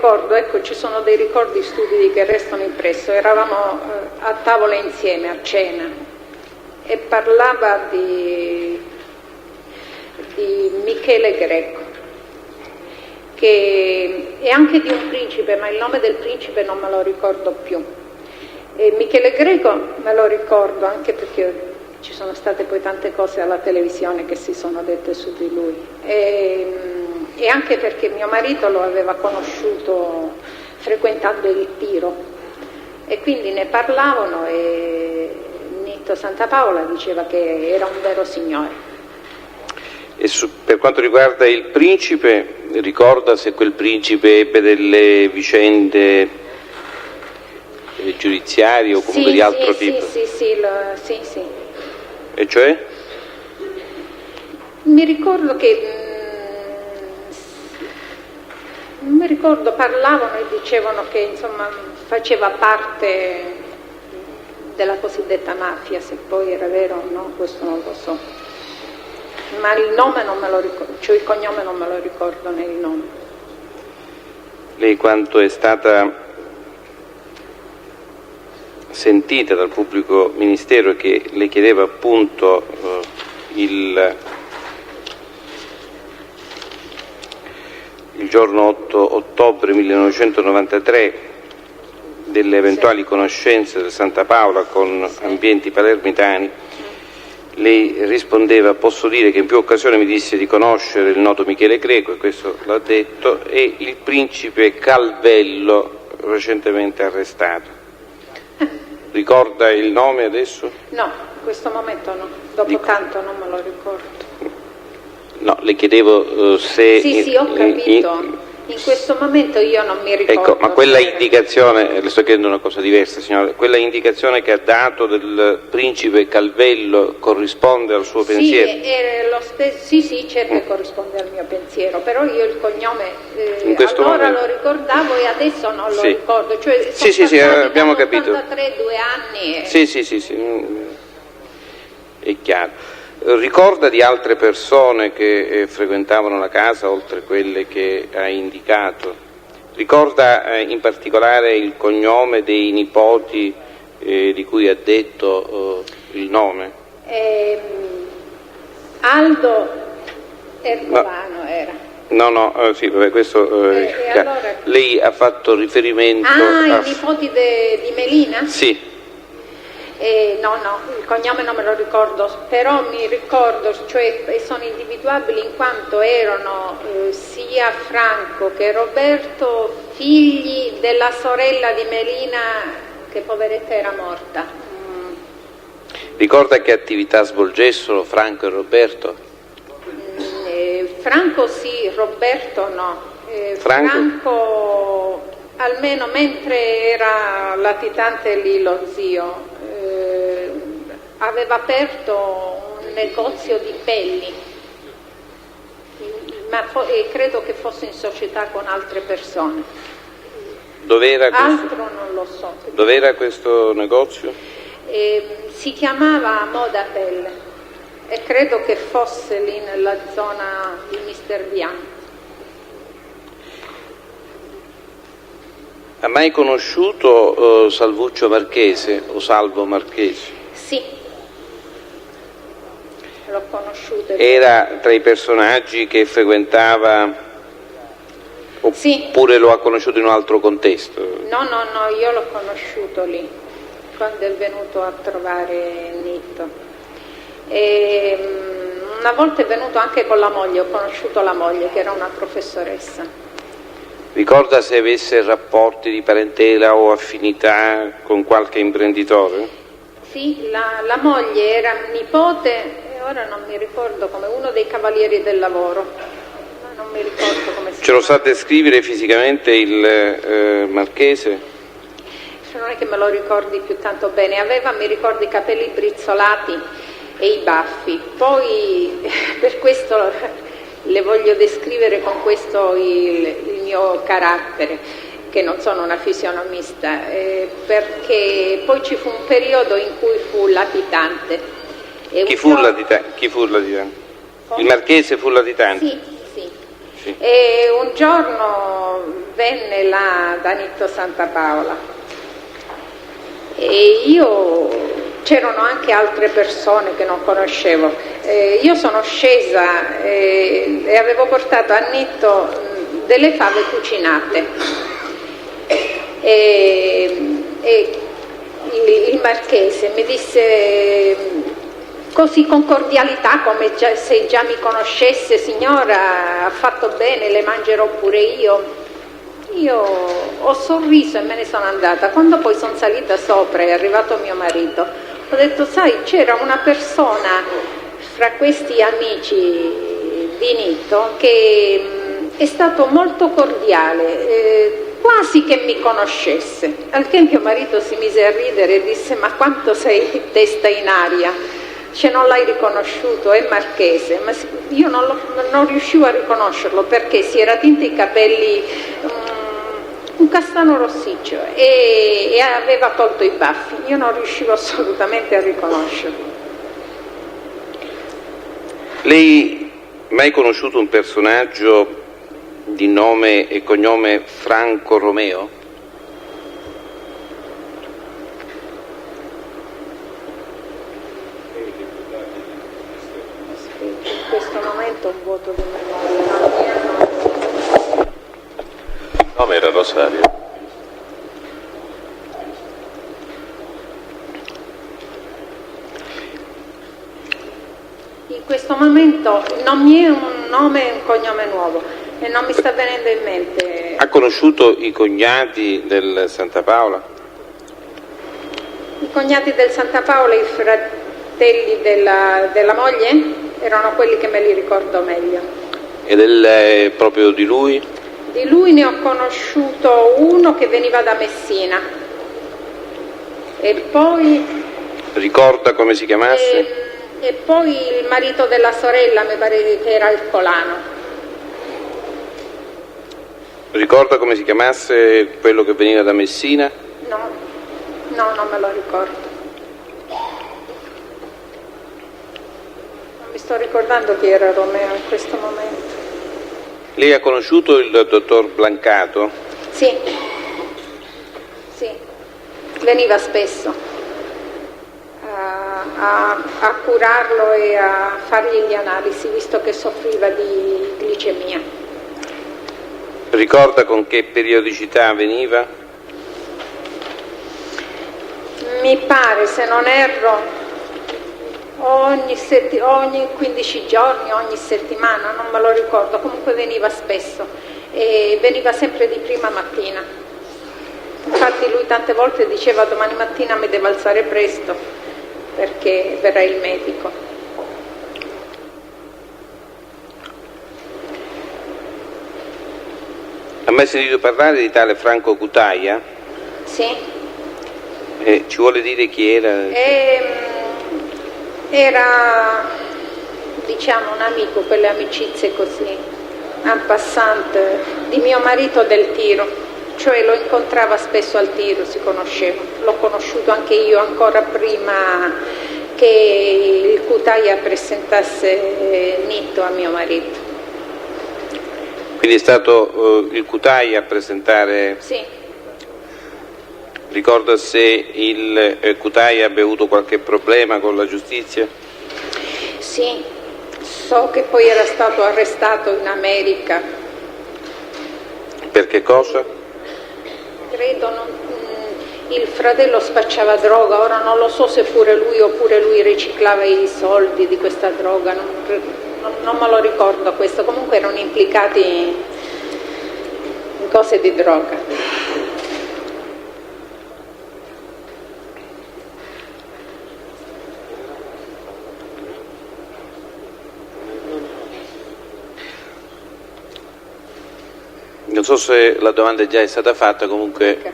ricordo, ecco, ci sono dei ricordi stupidi che restano impresso. Eravamo a tavola insieme a cena e parlava di Michele Greco, e anche di un principe, ma il nome del principe non me lo ricordo più. E Michele Greco me lo ricordo anche perché ci sono state poi tante cose alla televisione che si sono dette su di lui, e anche perché mio marito lo aveva conosciuto frequentando il Piro, e quindi ne parlavano, e Nitto Santapaola diceva che era un vero signore. E per quanto riguarda il principe, ricorda se quel principe ebbe delle vicende giudiziarie o comunque di altro tipo? Sì. E cioè? Mi ricordo che non mi ricordo, parlavano e dicevano che insomma faceva parte della cosiddetta mafia, se poi era vero o no, questo non lo so. Ma il nome non me lo ricordo, cioè il cognome non me lo ricordo né il nome. Lei quanto è stata sentita dal pubblico ministero che le chiedeva appunto il giorno 8 ottobre 1993 delle eventuali conoscenze del Santapaola con ambienti palermitani, lei rispondeva: posso dire che in più occasioni mi disse di conoscere il noto Michele Greco, e questo l'ha detto, e il principe Calvello recentemente arrestato. Ricorda il nome adesso? No, in questo momento no, dopo tanto non me lo ricordo. No, le chiedevo se... Sì, ho capito. In questo momento io non mi ricordo. Ecco, ma quella indicazione, le sto chiedendo una cosa diversa, signora, quella indicazione che ha dato del principe Calvello corrisponde al suo pensiero? È lo stesso, sì, certo che corrisponde al mio pensiero, però io il cognome allora lo ricordavo e adesso non lo ricordo. Cioè, sì, abbiamo capito. 83, 2 anni. Sì, è chiaro. Ricorda di altre persone che frequentavano la casa, oltre quelle che ha indicato? Ricorda in particolare il cognome dei nipoti di cui ha detto il nome? Aldo Ercolano era. No, sì, vabbè, questo allora... Lei ha fatto riferimento i nipoti di Melina? Sì. No, il cognome non me lo ricordo, però mi ricordo, cioè sono individuabili in quanto erano sia Franco che Roberto figli della sorella di Melina, che poveretta era morta. Ricorda che attività svolgessero Franco e Roberto? Franco sì, Roberto no. Franco almeno mentre era latitante lì lo zio, aveva aperto un negozio di pelli, ma credo che fosse in società con altre persone. Dov'era questo? Altro non lo so. Dov'era questo negozio? Si chiamava Moda Pelle e credo che fosse lì nella zona di Mister Bianco. Ha mai conosciuto Salvuccio Marchese o Salvo Marchese? Sì, l'ho conosciuto. Era tra i personaggi che frequentava, oppure lo ha conosciuto in un altro contesto? No, io l'ho conosciuto lì, quando è venuto a trovare Nitto. Una volta è venuto anche con la moglie, ho conosciuto la moglie che era una professoressa. Ricorda se avesse rapporti di parentela o affinità con qualche imprenditore? Sì, la moglie era nipote, e ora non mi ricordo, come uno dei cavalieri del lavoro, ma non mi ricordo come si chiama. Ce lo sa descrivere fisicamente il Marchese? Non è che me lo ricordi più tanto bene, mi ricordo i capelli brizzolati e i baffi, poi per questo le voglio descrivere con questo il mio carattere, che non sono una fisionomista, perché poi ci fu un periodo in cui fu latitante. Chi fu latitante? Il Marchese fu latitante? Sì. Sì. E un giorno venne là Danitto Santapaola e c'erano anche altre persone che non conoscevo. Io sono scesa e avevo portato a Nitto delle fave cucinate e il marchese mi disse così con cordialità, come se già mi conoscesse: signora, ha fatto bene, le mangerò pure io. Io ho sorriso e me ne sono andata. Quando poi sono salita sopra e è arrivato mio marito, ho detto: sai, c'era una persona fra questi amici di Nitto che è stato molto cordiale, quasi che mi conoscesse. Al che mio marito si mise a ridere e disse: ma quanto sei testa in aria, cioè non l'hai riconosciuto, è marchese. Ma io non riuscivo a riconoscerlo perché si era tinto i capelli un castano rossiccio e aveva tolto i baffi. Io non riuscivo assolutamente a riconoscerlo. Lei mai conosciuto un personaggio di nome e cognome Franco Romeo? In questo momento un vuoto di memoria. Il nome era Rosario. In questo momento non mi è un nome e un cognome nuovo e non mi sta venendo in mente. Ha conosciuto i cognati del Santapaola? I cognati del Santapaola, i fratelli della moglie, erano quelli che me li ricordo meglio. E proprio di lui? Di lui ne ho conosciuto uno che veniva da Messina e poi... Ricorda come si chiamasse? E poi il marito della sorella, mi pare che era il Colano. Ricorda come si chiamasse quello che veniva da Messina? No, non me lo ricordo. Non mi sto ricordando chi era Romeo in questo momento. Lei ha conosciuto il dottor Blancato? Sì, veniva spesso a curarlo e a fargli le analisi, visto che soffriva di glicemia. Ricorda con che periodicità veniva? Mi pare, se non erro, ogni 15 giorni, ogni settimana, non me lo ricordo, comunque veniva spesso e veniva sempre di prima mattina. Infatti lui tante volte diceva: domani mattina mi devo alzare presto perché verrà il medico. Ha mai sentito parlare di tale Franco Cutaia? Sì. Ci vuole dire chi era? Era, diciamo, un amico, quelle amicizie così, en passant, di mio marito del tiro. Cioè lo incontrava spesso al tiro, si conosceva. L'ho conosciuto anche io ancora prima che il Cutaia presentasse Nitto a mio marito. Quindi è stato il Cutaia a presentare? Sì. Ricorda se il Cutaia abbia avuto qualche problema con la giustizia? Sì, so che poi era stato arrestato in America. Per che cosa? Credo il fratello spacciava droga, ora non lo so se pure lui oppure lui riciclava i soldi di questa droga, non me lo ricordo questo, comunque erano implicati in cose di droga. Non so se la domanda già è stata fatta, comunque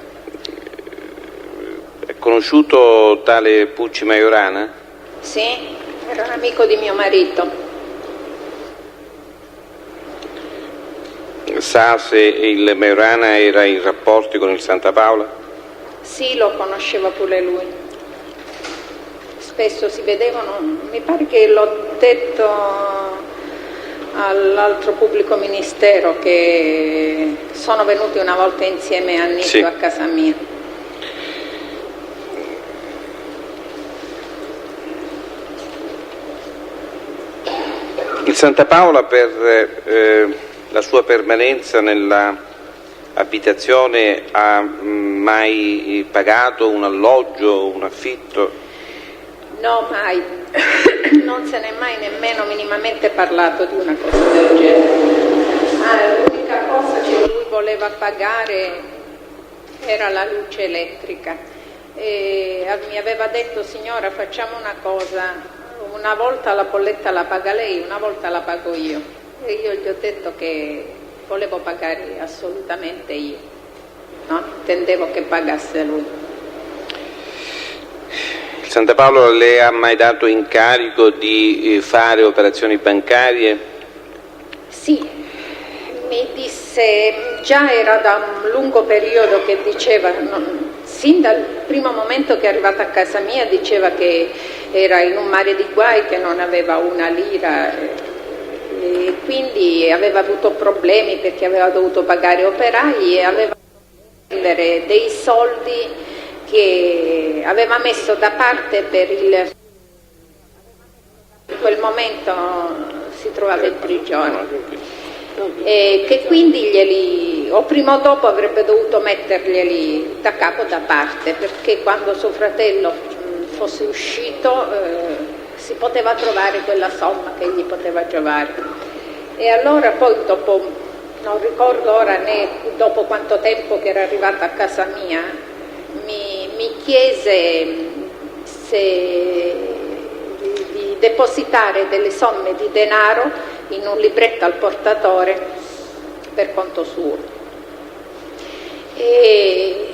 è conosciuto tale Pucci Majorana? Sì, era un amico di mio marito. Sa se il Majorana era in rapporti con il Santapaola? Sì, lo conosceva pure lui. Spesso si vedevano, mi pare che l'ho detto all'altro pubblico ministero che sono venuti una volta insieme a Nitto Sì. a casa mia. Il Santa Paola, per la sua permanenza nella abitazione, ha mai pagato un alloggio, un affitto? No, mai. Non se n'è mai nemmeno minimamente parlato di una cosa del genere. L'unica cosa che lui voleva pagare era la luce elettrica. E mi aveva detto: signora, facciamo una cosa, una volta la bolletta la paga lei, una volta la pago io. E io gli ho detto che volevo pagare assolutamente io, no? Intendevo che pagasse lui. Il Santa Paola le ha mai dato incarico di fare operazioni bancarie? Sì, mi disse, già era da un lungo periodo che diceva, sin dal primo momento che è arrivata a casa mia, diceva che era in un mare di guai, che non aveva una lira, e quindi aveva avuto problemi perché aveva dovuto pagare operai e aveva dovuto prendere dei soldi che aveva messo da parte per in quel momento si trovava in prigione, e che quindi o prima o dopo avrebbe dovuto metterglieli da capo da parte, perché quando suo fratello fosse uscito si poteva trovare quella somma che gli poteva giovare. E allora poi dopo, non ricordo ora né dopo quanto tempo che era arrivata a casa mia, mi chiese di depositare delle somme di denaro in un libretto al portatore per conto suo. E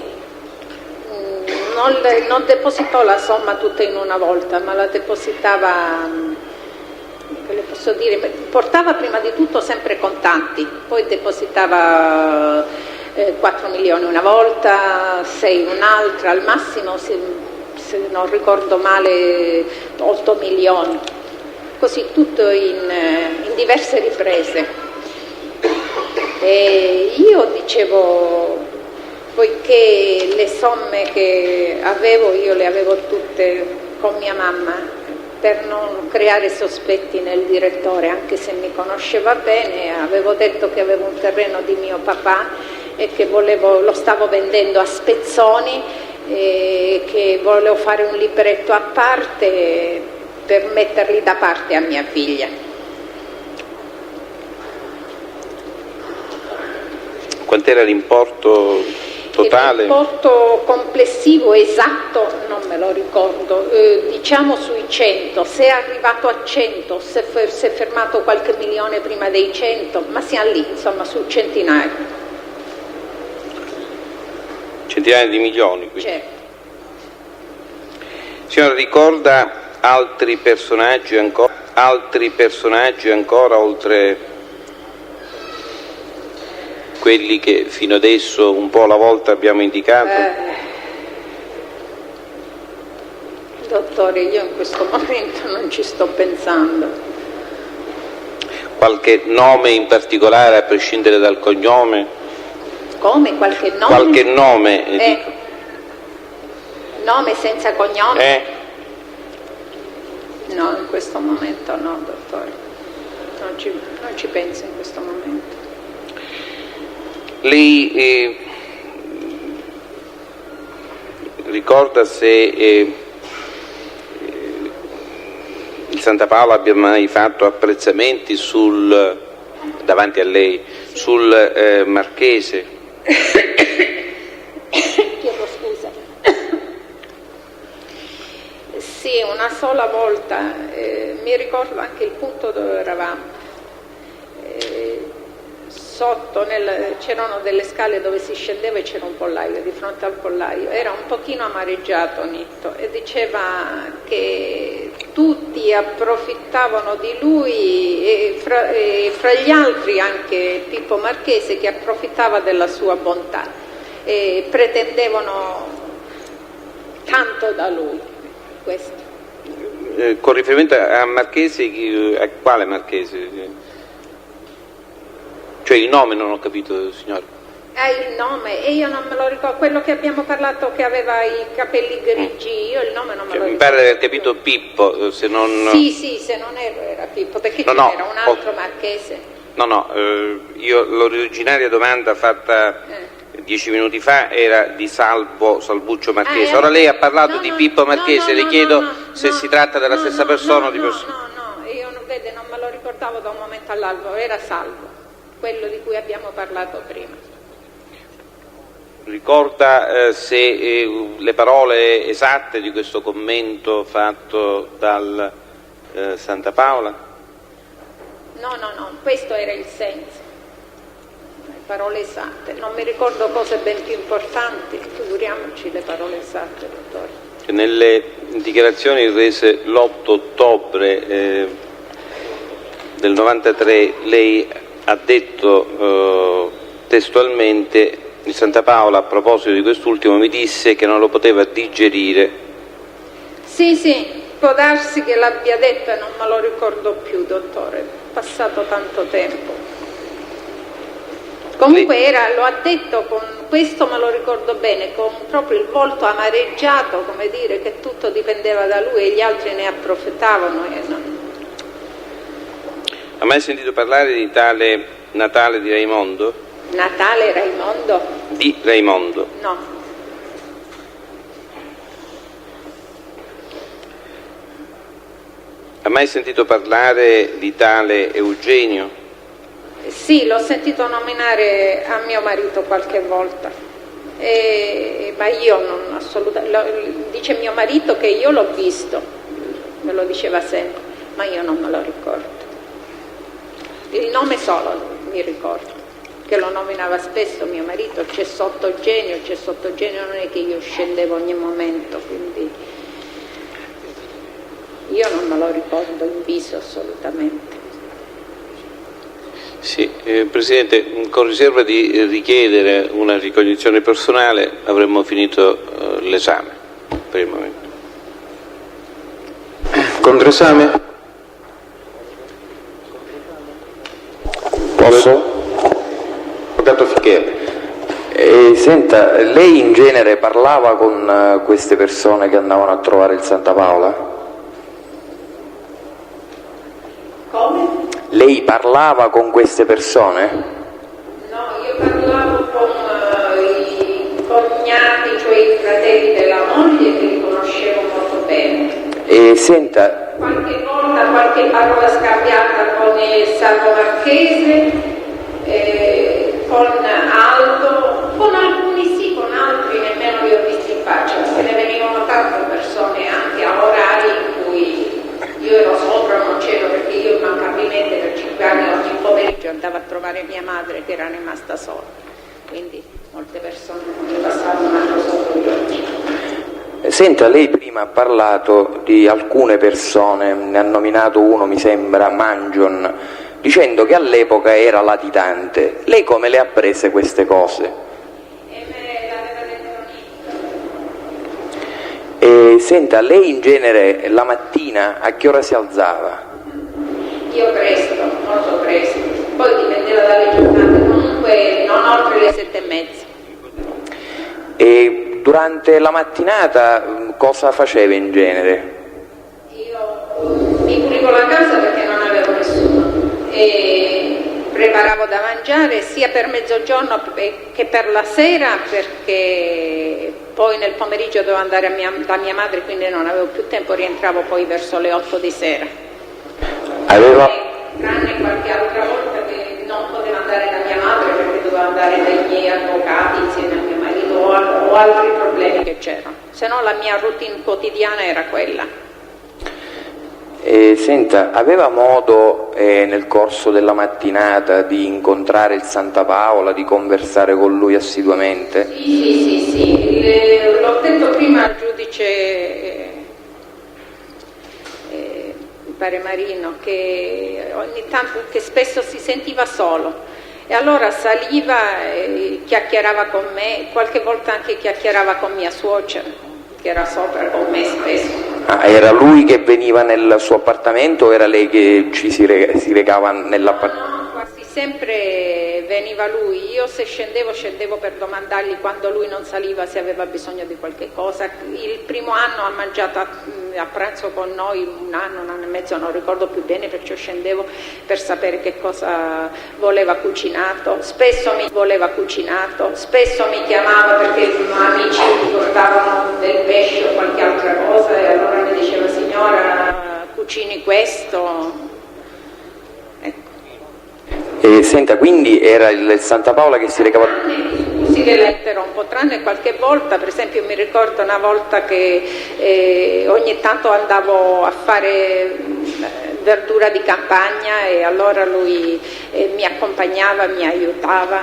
non depositò la somma tutta in una volta, ma la depositava, che le posso dire, portava prima di tutto sempre contanti, poi depositava 4 milioni una volta, 6 un'altra, al massimo, se non ricordo male, 8 milioni, così tutto in diverse riprese. E io dicevo, poiché le somme che avevo io le avevo tutte con mia mamma, per non creare sospetti nel direttore, anche se mi conosceva bene, avevo detto che avevo un terreno di mio papà e che lo stavo vendendo a spezzoni, e che volevo fare un libretto a parte per metterli da parte a mia figlia. Quant'era l'importo totale? L'importo complessivo esatto non me lo ricordo, diciamo sui 100, se è arrivato a 100, se è fermato qualche milione prima dei 100, ma siamo lì, insomma, sul centinaio. Centinaia di milioni, quindi. Certo. Signora, ricorda altri personaggi ancora oltre quelli che fino adesso un po' alla volta abbiamo indicato? Dottore, io in questo momento non ci sto pensando. Qualche nome in particolare, a prescindere dal cognome? Come? Qualche nome? Qualche nome, dico. Nome senza cognome? No, in questo momento no, dottore. Non ci penso in questo momento. Lei ricorda se il Santa Paola abbia mai fatto apprezzamenti davanti a lei sul Marchese? Chiedo scusa. Sì, una sola volta, mi ricordo anche il punto dove eravamo. Sotto c'erano delle scale dove si scendeva e c'era un pollaio, di fronte al pollaio era un pochino amareggiato Nitto e diceva che tutti approfittavano di lui e fra gli altri anche Pippo Marchese, che approfittava della sua bontà, e pretendevano tanto da lui. Questo. Con riferimento a Marchese, a quale Marchese? Cioè il nome non ho capito, signora. Il nome, e io non me lo ricordo, quello che abbiamo parlato che aveva i capelli grigi, io il nome non me lo ricordo. Mi pare di aver capito Pippo, se non... Sì, se non era Pippo, perché c'era un altro marchese. No, io l'originaria domanda fatta 10 minuti fa era di Salvuccio Marchese. Ora lei ha parlato di Pippo Marchese, le chiedo se si tratta della stessa persona o di persona. No, io non me lo ricordavo da un momento all'altro, era Salvo, quello di cui abbiamo parlato prima. Ricorda se le parole esatte di questo commento fatto dal Santa Paola? No, questo era il senso, le parole esatte. Non mi ricordo cose ben più importanti, figuriamoci le parole esatte, dottore. Nelle dichiarazioni rese l'8 ottobre del 93 lei ha detto testualmente: di Santa Paola, a proposito di quest'ultimo, mi disse che non lo poteva digerire. Sì, può darsi che l'abbia detto e non me lo ricordo più, dottore, è passato tanto tempo. Comunque lo ha detto con questo, me lo ricordo bene, con proprio il volto amareggiato, come dire che tutto dipendeva da lui e gli altri ne approfittavano. Ha mai sentito parlare di tale Natale di Raimondo? Natale Raimondo? Di Raimondo. No. Ha mai sentito parlare di tale Eugenio? Sì, l'ho sentito nominare a mio marito qualche volta, ma io non assolutamente. Dice mio marito che io l'ho visto, me lo diceva sempre, ma io non me lo ricordo. Il nome solo mi ricordo, che lo nominava spesso mio marito. C'è Sottogenio, non è che io scendevo ogni momento, quindi io non me lo ricordo in viso assolutamente. Sì, Presidente, con riserva di richiedere una ricognizione personale avremmo finito l'esame per il momento. Controesame? Posso? Avvocato Fichera. Senta, lei in genere parlava con queste persone che andavano a trovare il Santa Paola? Come? Lei parlava con queste persone? No, io parlavo con i cognati, cioè i fratelli della moglie, che li conoscevo molto bene. Senta... Qualche volta qualche parola scambiata con il Salvo Marchese, con Aldo, con alcuni sì, con altri nemmeno li ho visti in faccia, perché ne venivano tante persone anche a orari in cui io ero sopra, non c'ero, perché io immancabilmente per 5 anni ogni pomeriggio andavo a trovare mia madre che era rimasta sola, quindi molte persone non mi passavano anche sotto gli occhi. Senta, lei prima ha parlato di alcune persone, ne ha nominato uno, mi sembra, Mangion, dicendo che all'epoca era latitante. Lei come le ha prese queste cose? Me l'aveva detto. Senta, lei in genere la mattina a che ora si alzava? Io presto, molto presto, poi dipendeva dalle giornate, comunque non oltre le 7:30. E durante la mattinata cosa faceva in genere? Io mi pulivo la casa perché non avevo nessuno e preparavo da mangiare sia per mezzogiorno che per la sera, perché poi nel pomeriggio dovevo andare da mia madre, quindi non avevo più tempo, rientravo poi verso le 8 di sera. Tranne qualche altra volta che non potevo andare da mia madre perché dovevo andare dai miei avvocati insieme a mio marito o altri problemi che c'erano, se no la mia routine quotidiana era quella. Senta, aveva modo nel corso della mattinata di incontrare il Santa Paola, di conversare con lui assiduamente? Sì. L'ho detto prima al giudice pare Marino, che ogni tanto, che spesso si sentiva solo e allora saliva, chiacchierava con me, qualche volta anche chiacchierava con mia suocera che era sopra con me spesso. Era lui che veniva nel suo appartamento o era lei che si recava nell'appartamento? No, quasi sempre veniva lui. Io se scendevo per domandargli quando lui non saliva se aveva bisogno di qualche cosa. Il primo anno ha mangiato a pranzo con noi, un anno e mezzo, non ricordo più bene, perciò scendevo per sapere che cosa voleva cucinato. Spesso mi chiamava perché amici mi portavano del pesce o qualche altra cosa e allora mi diceva: signora, cucini questo. E senta, quindi era il Santa Paola che si recava... Scusi che la interrompo, tranne qualche volta, per esempio mi ricordo una volta che ogni tanto andavo a fare verdura di campagna e allora lui mi accompagnava, mi aiutava,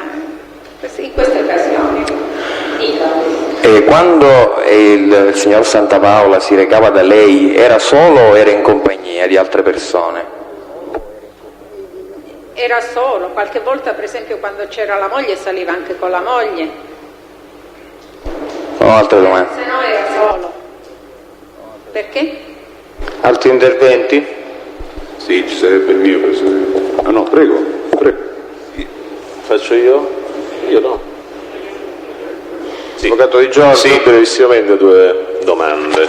in queste occasioni. E quando il signor Santa Paola si recava da lei, era solo o era in compagnia di altre persone? Era solo, qualche volta per esempio quando c'era la moglie saliva anche con la moglie. Altre domande? Se no era solo. Perché? Altri interventi? Sì, ci sarebbe il mio, Presidente. Ah no, prego. Faccio io? Io no. Sì. Avvocato Di Giorgio? Sì, brevissimamente 2 domande.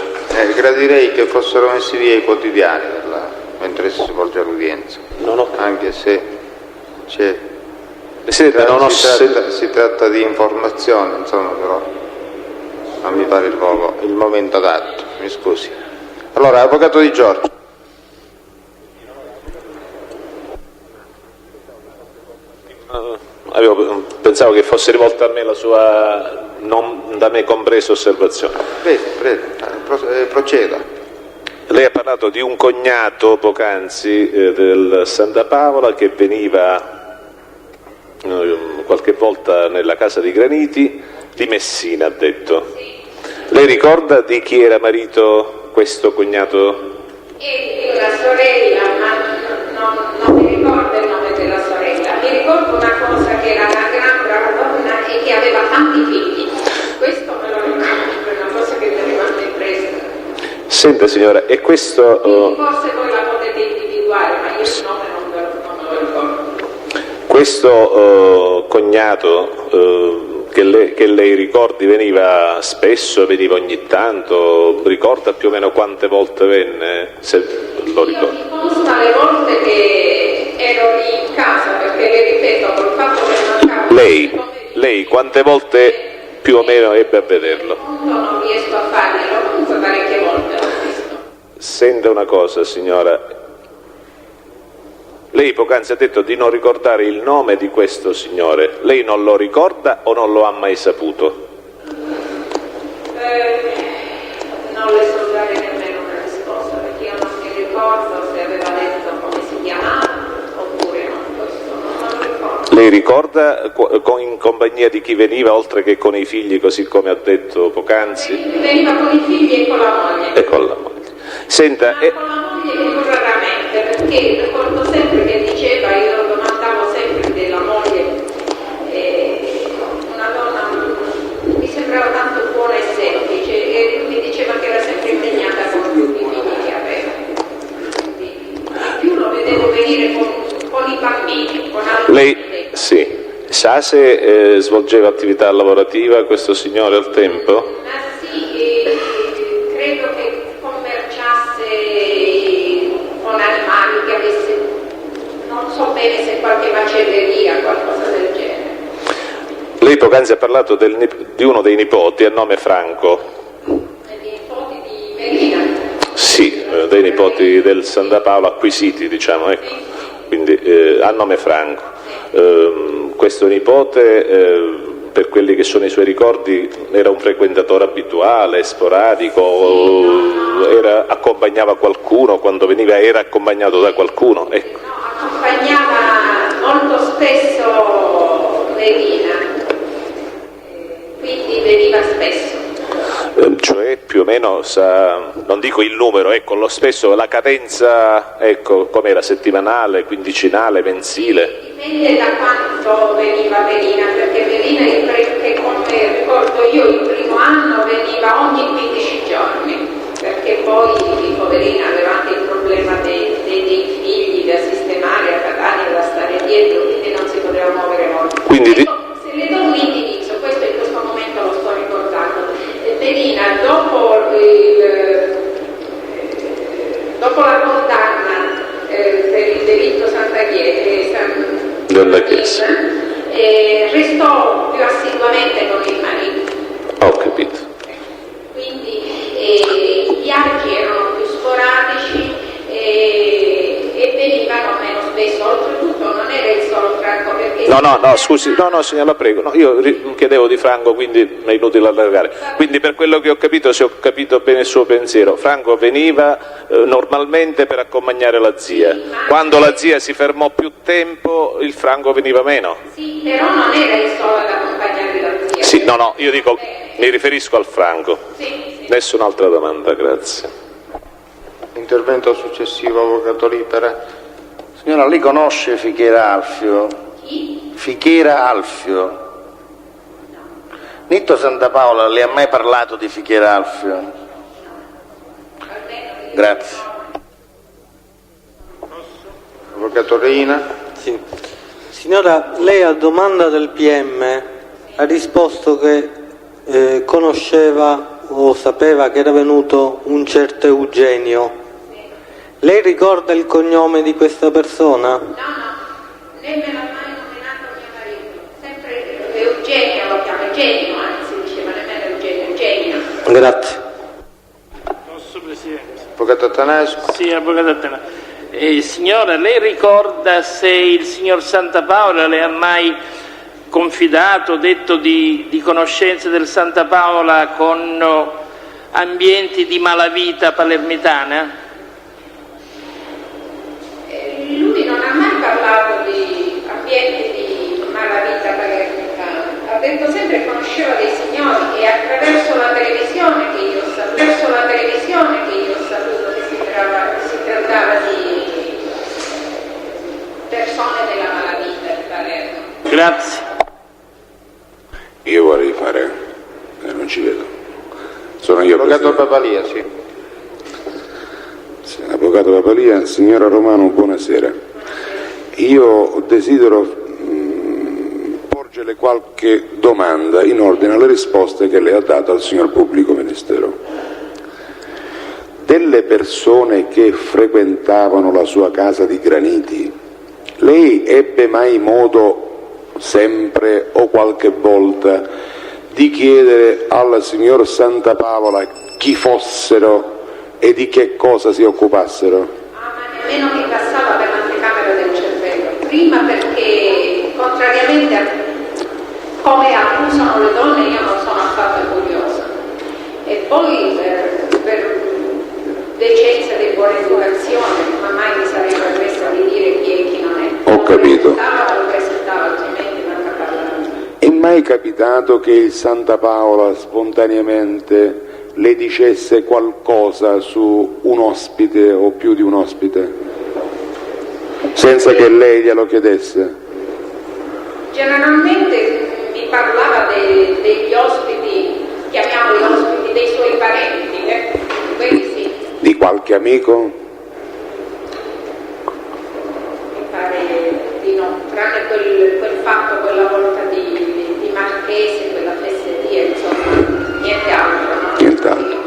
Gradirei che fossero messi via i quotidiani mentre si svolge l'udienza. Non ho... Anche se c'è... Presidente, non ho sentito... Si tratta di informazione, insomma, però non mi pare il momento adatto, mi scusi. Allora, Avvocato Di Giorgio. Pensavo che fosse rivolta a me la sua, non da me compresa, osservazione. Prego, proceda. Lei ha parlato di un cognato poc'anzi del Santa Paola che veniva qualche volta nella casa di Graniti di Messina, ha detto. Lei ricorda di chi era marito questo cognato? E una sorella, ma non mi ricordo il nome della sorella. Mi ricordo una cosa, che era una gran brava donna e che aveva tanti figli. Questo me lo ricordo, è una cosa che mi è rimasta impressa. Senta signora, e questo... Forse voi la potete individuare, ma io il nome non me lo ricordo. Questo cognato che lei ricordi veniva spesso, veniva ogni tanto, ricorda più o meno quante volte venne? Se lo ricordo. Io mi consta le volte che ero lì in casa, perché le ripeto, col fatto che mancavo... Lei quante volte più o meno ebbe a vederlo? Non riesco a farglielo, comunque parecchie volte l'ho visto. Senta una cosa signora, lei poc'anzi ha detto di non ricordare il nome di questo signore, lei non lo ricorda o non lo ha mai saputo? Non le so dare nemmeno una risposta, perché io non mi ricordo se aveva detto come si chiamava oppure no, questo non lo ricordo. Lei ricorda in compagnia di chi veniva, oltre che con i figli, così come ha detto poc'anzi? Veniva con i figli e con la moglie. E con la moglie. Senta, con la moglie più raramente, perché ricordo sempre che diceva, io domandavo sempre della moglie, una donna mi sembrava tanto buona e semplice, e mi diceva che era sempre impegnata con i figli che aveva. Quindi, più lo vedevo venire con i bambini, con altri. lei sì, sa se svolgeva attività lavorativa questo signore al tempo? Sì, credo che commerciasse con animali, che avesse, non so bene se qualche macelleria, qualcosa del genere. Lei poc'anzi ha parlato di uno dei nipoti a nome Franco. Dei nipoti di Melina? Sì, dei nipoti del Santa Paola acquisiti, diciamo, ecco. Sì. Quindi a nome Franco. Questo nipote, per quelli che sono i suoi ricordi, era un frequentatore abituale, sporadico, accompagnava qualcuno, quando veniva era accompagnato da qualcuno, ecco. No, accompagnava molto spesso Melina, quindi veniva spesso. Cioè più o meno, non dico il numero, ecco, lo stesso, la cadenza, ecco, com'era, settimanale, quindicinale, mensile? Dipende da quanto veniva Melina, perché Melina, che come ricordo io, il primo anno veniva ogni 15 giorni, perché poi poverina aveva anche il problema dei figli da sistemare, a Catania, da stare dietro, quindi non dopo la condanna per il delitto della Chiesa, restò più assiduamente con il marito. ho capito. Quindi i viaggi erano più sporadici e venivano meno spesso. Oltretutto non era il solo Franco, perché... No, scusi, no, signora, prego. No, io chiedevo di Franco, quindi è inutile allargare. Quindi per quello che ho capito, se ho capito bene il suo pensiero, Franco veniva normalmente per accompagnare la zia. Quando la zia si fermò più tempo, il Franco veniva meno. Sì, però non era il solo ad accompagnare la zia. Sì, no, io dico, mi riferisco al Franco. Sì. Nessun'altra domanda, grazie. Intervento successivo, avvocato Lipera. Signora, lei conosce Fichera Alfio? Chi? Fichera Alfio. Nitto Santapaola le ha mai parlato di Fichera Alfio? Grazie. Avvocato Reina. Sì. Signora, lei a domanda del PM ha risposto che conosceva o sapeva che era venuto un certo Eugenio. Lei ricorda il cognome di questa persona? No, né me l'ha mai nominato mio marito. Sempre Eugenio lo chiama, Eugenio anzi diceva, nemmeno Eugenio. Grazie. Posso, Presidente? Avvocato Attanasio. Sì, avvocato Attanasio. Signora, lei ricorda se il signor Santapaola le ha mai confidato, detto di conoscenze del Santapaola con ambienti di malavita palermitana? Lui non ha mai parlato di ambienti di malavita palermitana, ha detto sempre che conosceva dei signori e attraverso la televisione che io ho saputo che si trattava di persone della malavita di Palermo. Grazie. Io vorrei fare, non ci vedo, sono io. Avvocato Papalia, sì. Avvocato Papalia, signora Romano, buonasera. Io desidero porgerle qualche domanda in ordine alle risposte che lei ha dato al signor pubblico ministero. Delle persone che frequentavano la sua casa di Graniti, lei ebbe mai modo, sempre o qualche volta, di chiedere al signor Santapaola chi fossero e di che cosa si occupassero? Ma nemmeno mi passava per l'anticamera del cervello. Prima perché, contrariamente a come accusano le donne, io non sono affatto curiosa. E poi per decenza di buona educazione, ma mai mi sarei permessa di dire chi è e chi non è. Ho capito. Lo presentava, altrimenti manca parlare. È mai capitato che il Santapaola spontaneamente le dicesse qualcosa su un ospite o più di un ospite, senza che lei glielo chiedesse? Generalmente mi parlava degli ospiti, chiamiamoli ospiti, dei suoi parenti, quelli sì. Di qualche amico? Mi pare di no, tranne quel fatto quella volta di Marchese, quella fesseria, insomma, niente altro. Nient'altro.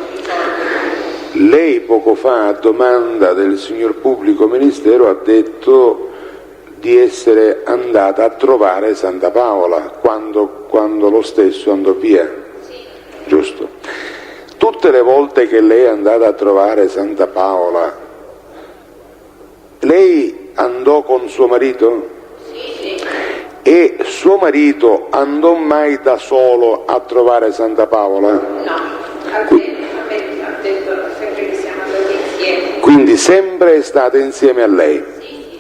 Lei poco fa, a domanda del signor pubblico ministero, ha detto di essere andata a trovare Santapaola quando lo stesso andò via. Sì. Giusto. Tutte le volte che lei è andata a trovare Santapaola, lei andò con suo marito? Sì. E suo marito andò mai da solo a trovare Santapaola? No. Ha detto sempre che siamo andati insieme. Quindi sempre è stata insieme a lei. Sì.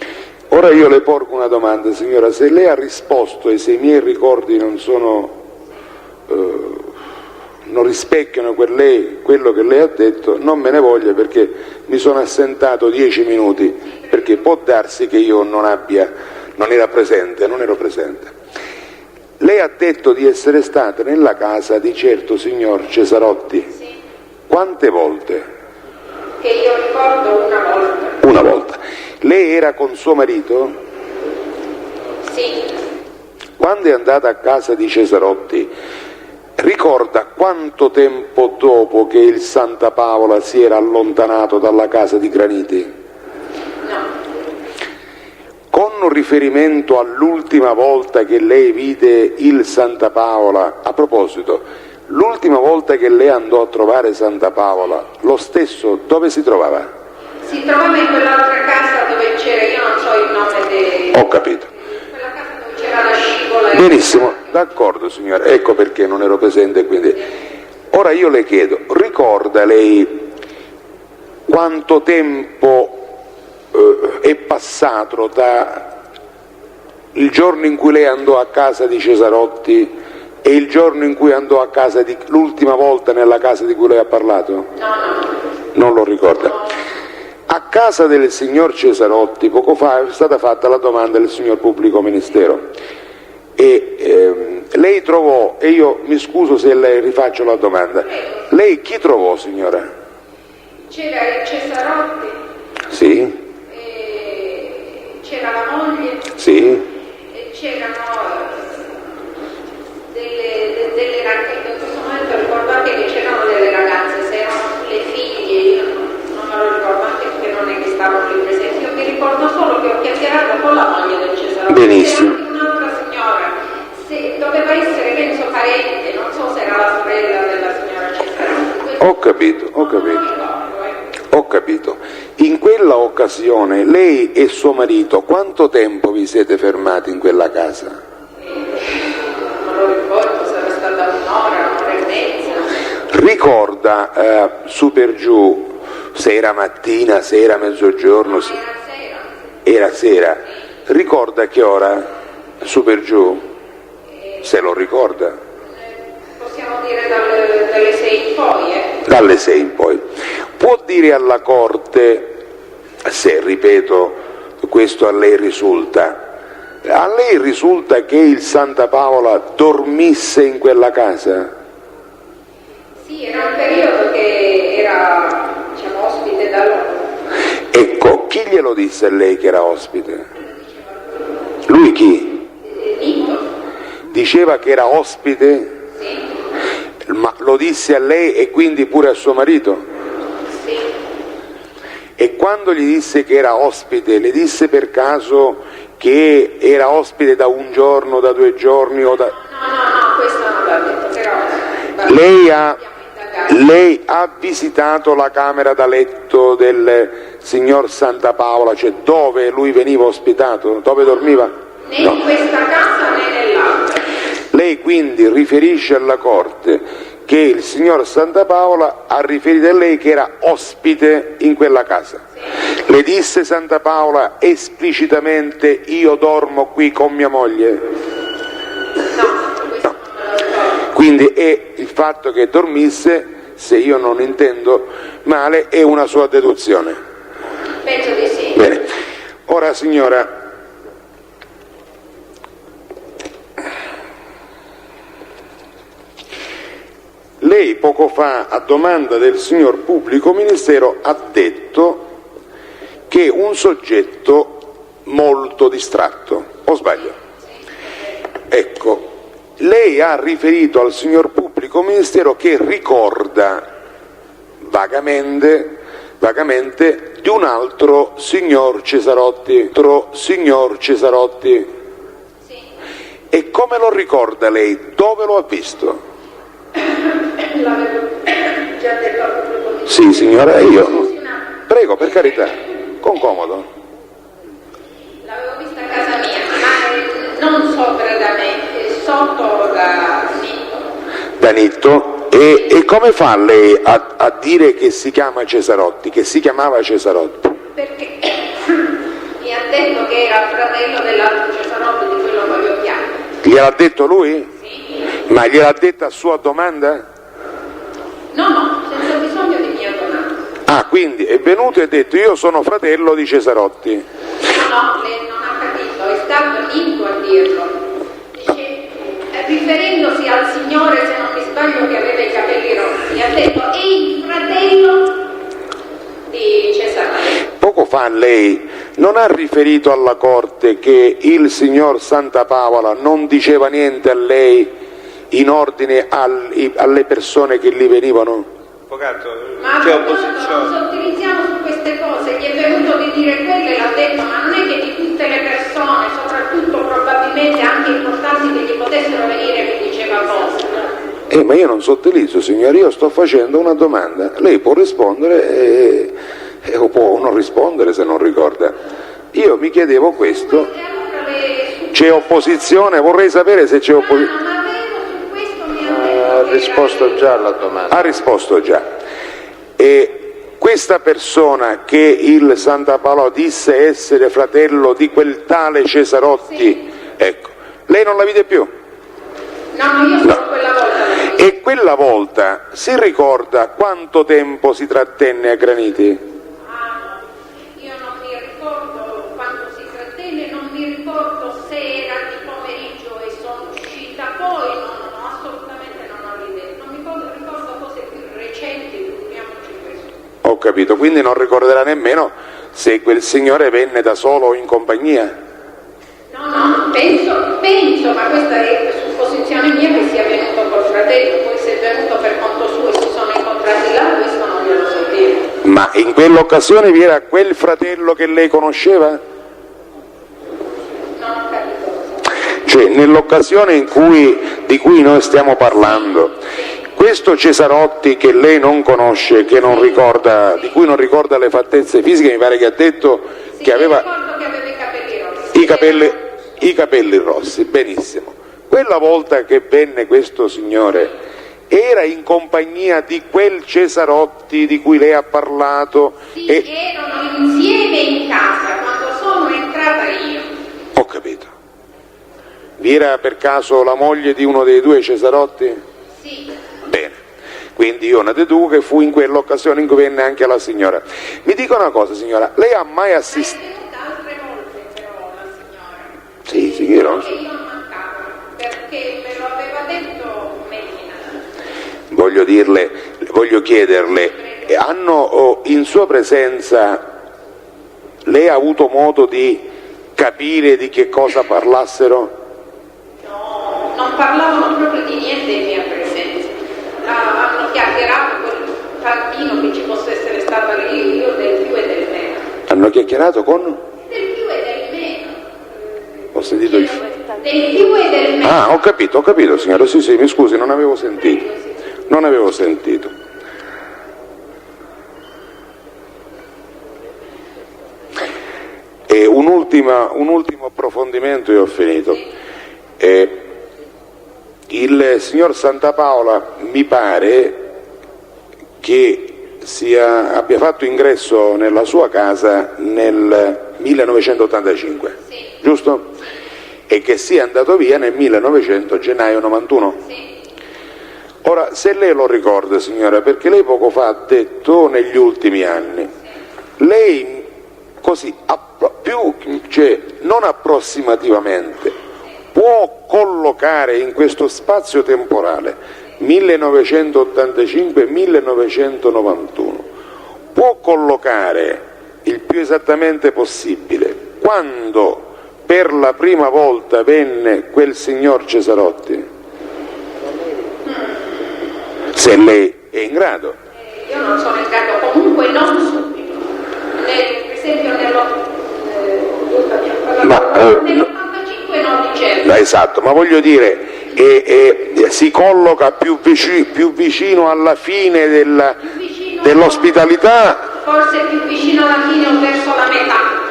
Ora io le porgo una domanda, signora, se lei ha risposto e se i miei ricordi non rispecchiano quello che lei ha detto, non me ne voglia, perché mi sono assentato 10 minuti, perché può darsi che io non ero presente. Lei ha detto di essere stata nella casa di certo signor Cesarotti. Sì. Quante volte? Che io ricordo una volta. Una volta. Lei era con suo marito? Sì. Quando è andata a casa di Cesarotti, ricorda quanto tempo dopo che il Santa Paola si era allontanato dalla casa di Graniti? No. Con riferimento all'ultima volta che lei vide il Santa Paola, a proposito, l'ultima volta che lei andò a trovare Santa Paola, lo stesso dove si trovava? Si trovava in quell'altra casa dove c'era, io non so il nome di... Ho capito. Quella casa dove c'era la scivola. Benissimo, d'accordo signora, ecco perché non ero presente, quindi. Ora io le chiedo, ricorda lei quanto tempo è passato da il giorno in cui lei andò a casa di Cesarotti e il giorno in cui andò a casa di l'ultima volta nella casa di cui lei ha parlato? No. Non lo ricorda. A casa del signor Cesarotti poco fa è stata fatta la domanda del signor pubblico ministero e lei trovò, e io mi scuso se le rifaccio la domanda, lei chi trovò, signora? C'era il Cesarotti. Sì. C'era la moglie. Sì. E c'erano delle ragazze, in questo momento ricordate che c'erano delle ragazze, se erano le figlie, io non me lo ricordo anche perché non è che stavano lì presenti, io mi ricordo solo che ho chiacchierato con la moglie del Cesarotti. Benissimo. C'era un'altra signora, doveva essere penso parente, non so se era la sorella della signora Cesarotti. Ho capito. Ho capito. In quella occasione lei e suo marito quanto tempo vi siete fermati in quella casa? Non lo ricordo, sarà stata un'ora e mezza. Ricorda su per giù se era mattina, se era mezzogiorno? Era sera. Era sera. Ricorda che ora su per giù? Se lo ricorda? Possiamo dire dalle 6 in poi, Dalle 6 in poi. Può dire alla Corte, se ripeto questo a lei risulta che il Santa Paola dormisse in quella casa? Sì, era un periodo che era, ospite da loro. Ecco, chi glielo disse a lei che era ospite? Lui chi? Nito. Diceva che era ospite? Sì. Ma lo disse a lei e quindi pure a suo marito? Sì. E quando gli disse che era ospite, le disse per caso che era ospite da un giorno, da 2 giorni o da... No, questo non l'ha detto, però... Lei ha visitato la camera da letto del signor Santa Paola, cioè dove lui veniva ospitato, dove dormiva? Né in questa casa né nell'altra. Lei quindi riferisce alla Corte che il signor Santa Paola ha riferito a lei che era ospite in quella casa. Sì. Le disse Santa Paola esplicitamente: io dormo qui con mia moglie? No, questo non me lo ricordo. Quindi è il fatto che dormisse, se io non intendo male, è una sua deduzione. Penso di sì. Bene. Ora signora, lei poco fa, a domanda del signor pubblico ministero, ha detto che un soggetto molto distratto, o sbaglio? Ecco, lei ha riferito al signor pubblico ministero che ricorda vagamente di un altro signor Cesarotti, Sì. E come lo ricorda lei? Dove lo ha visto? L'avevo già detto al pubblico ministero. Sì signora, io... Prego, per carità, con comodo. L'avevo vista a casa mia, ma non sopra da me, sotto da Nitto. Da Nitto? E come fa lei a dire che si chiama Cesarotti, che si chiamava Cesarotti? Perché mi ha detto che era fratello dell'altro Cesarotti, di quello con gli occhiali. Gliel'ha detto lui? Sì. Ma gliel'ha detta a sua domanda? No, senza bisogno di mia domanda. Ah, quindi è venuto e ha detto: io sono fratello di Cesarotti. No, lei non ha capito, è stato Nitto a dirlo. Riferendosi al signore, se non mi sbaglio, che aveva i capelli rossi, ha detto: è il fratello di Cesarotti. Poco fa lei non ha riferito alla Corte che il signor Santa Paola non diceva niente a lei in ordine alle persone che lì venivano? Avvocato, Ma c'è non opposizione. sottilizziamo su queste cose, gli è venuto di dire quello e l'ha detto, ma non è che di tutte le persone, soprattutto probabilmente anche importanti che gli potessero venire, vi diceva cosa. Ma io non sottilizzo, signore, io sto facendo una domanda, lei può rispondere o può non rispondere se non ricorda. Io mi chiedevo questo, c'è opposizione, vorrei sapere se c'è opposizione. Ha risposto già alla domanda. Ha risposto già. E questa persona che il Santa Paola disse essere fratello di quel tale Cesarotti, Sì. ecco, lei non la vide più? No, io solo quella volta. E quella volta si ricorda quanto tempo si trattenne a Graniti? Io non mi ricordo quanto si trattenne, non mi ricordo se era di pomeriggio e sono uscita poi, assolutamente non ho l'idea, non mi ricordo cose più recenti, figuriamoci questo. Ho capito, quindi non ricorderà nemmeno se quel signore venne da solo o in compagnia? No, penso, ma questa è supposizione mia, che sia venuto col fratello, poi se è venuto per conto suo e si sono incontrati là, questo non glielo so dire. Ma in quell'occasione vi era quel fratello che lei conosceva? Non ho capito. Cioè, nell'occasione di cui noi stiamo parlando, questo Cesarotti che lei non conosce, che non ricorda, di cui non ricorda le fattezze fisiche, mi pare che ha detto che aveva Ricordo che aveva i capelli rossi. i capelli rossi, benissimo. Quella volta che venne questo signore era in compagnia di quel Cesarotti di cui lei ha parlato? Sì, erano insieme in casa quando sono entrata io. Ho capito. Vi era per caso la moglie di uno dei due Cesarotti? Sì. Bene, quindi io ne deduco che fu in quell'occasione in cui venne anche la signora. Mi dica una cosa, signora, lei ha mai assistito? È venuta altre volte però la signora. Sì, signora. Che io mancavo, perché me lo aveva detto Medina. Voglio chiederle, in sua presenza lei ha avuto modo di capire di che cosa parlassero? No, non parlavano proprio di niente in mia presenza. Hanno chiacchierato quel tantino che ci possa essere stata lì, io del più e del meno. Hanno chiacchierato con? Del più e del meno. Ho sentito il... Del più e del meno. Ah, ho capito, signora, sì, mi scusi, non avevo sentito. E un ultimo approfondimento e ho finito. Il signor Santa Paola mi pare che abbia fatto ingresso nella sua casa nel 1985, Sì. giusto? E che sia andato via nel gennaio 91. Sì. Ora, se lei lo ricorda, signora, perché lei poco fa ha detto negli ultimi anni, lei così, non approssimativamente, può collocare in questo spazio temporale 1985 e 1991, può collocare il più esattamente possibile quando per la prima volta venne quel signor Cesarotti? Se lei è in grado. Io non sono in grado, comunque non subito. Per esempio nell'85 non dicevo. Esatto, ma voglio dire, si colloca più vicino alla fine dell'ospitalità? Forse più vicino alla fine o verso la metà.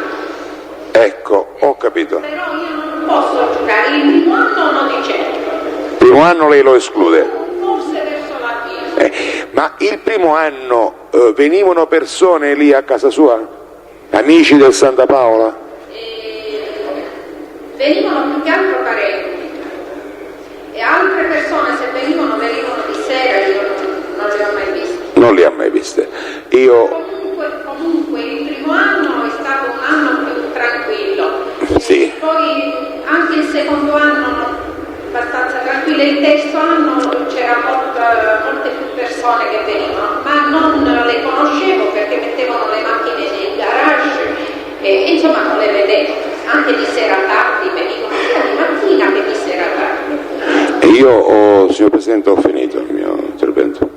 Ecco, ho capito. Però io non posso giocare, il primo anno non dicevo. Il primo anno lei lo esclude? Forse verso la fine. Ma il primo anno venivano persone lì a casa sua? Amici del Santa Paola? Venivano più che altro parenti. E altre persone, se venivano di sera, io non le ho mai viste. Non li ha mai viste. Comunque il primo anno è stato un anno più tranquillo. Sì. Poi anche il secondo anno abbastanza tranquillo, il terzo anno c'erano molte più persone che venivano, ma non le conoscevo perché mettevano le macchine nei garage e insomma non le vedevo. Anche di sera tardi venivano sia di mattina che di sera tardi. E signor Presidente, ho finito il mio intervento.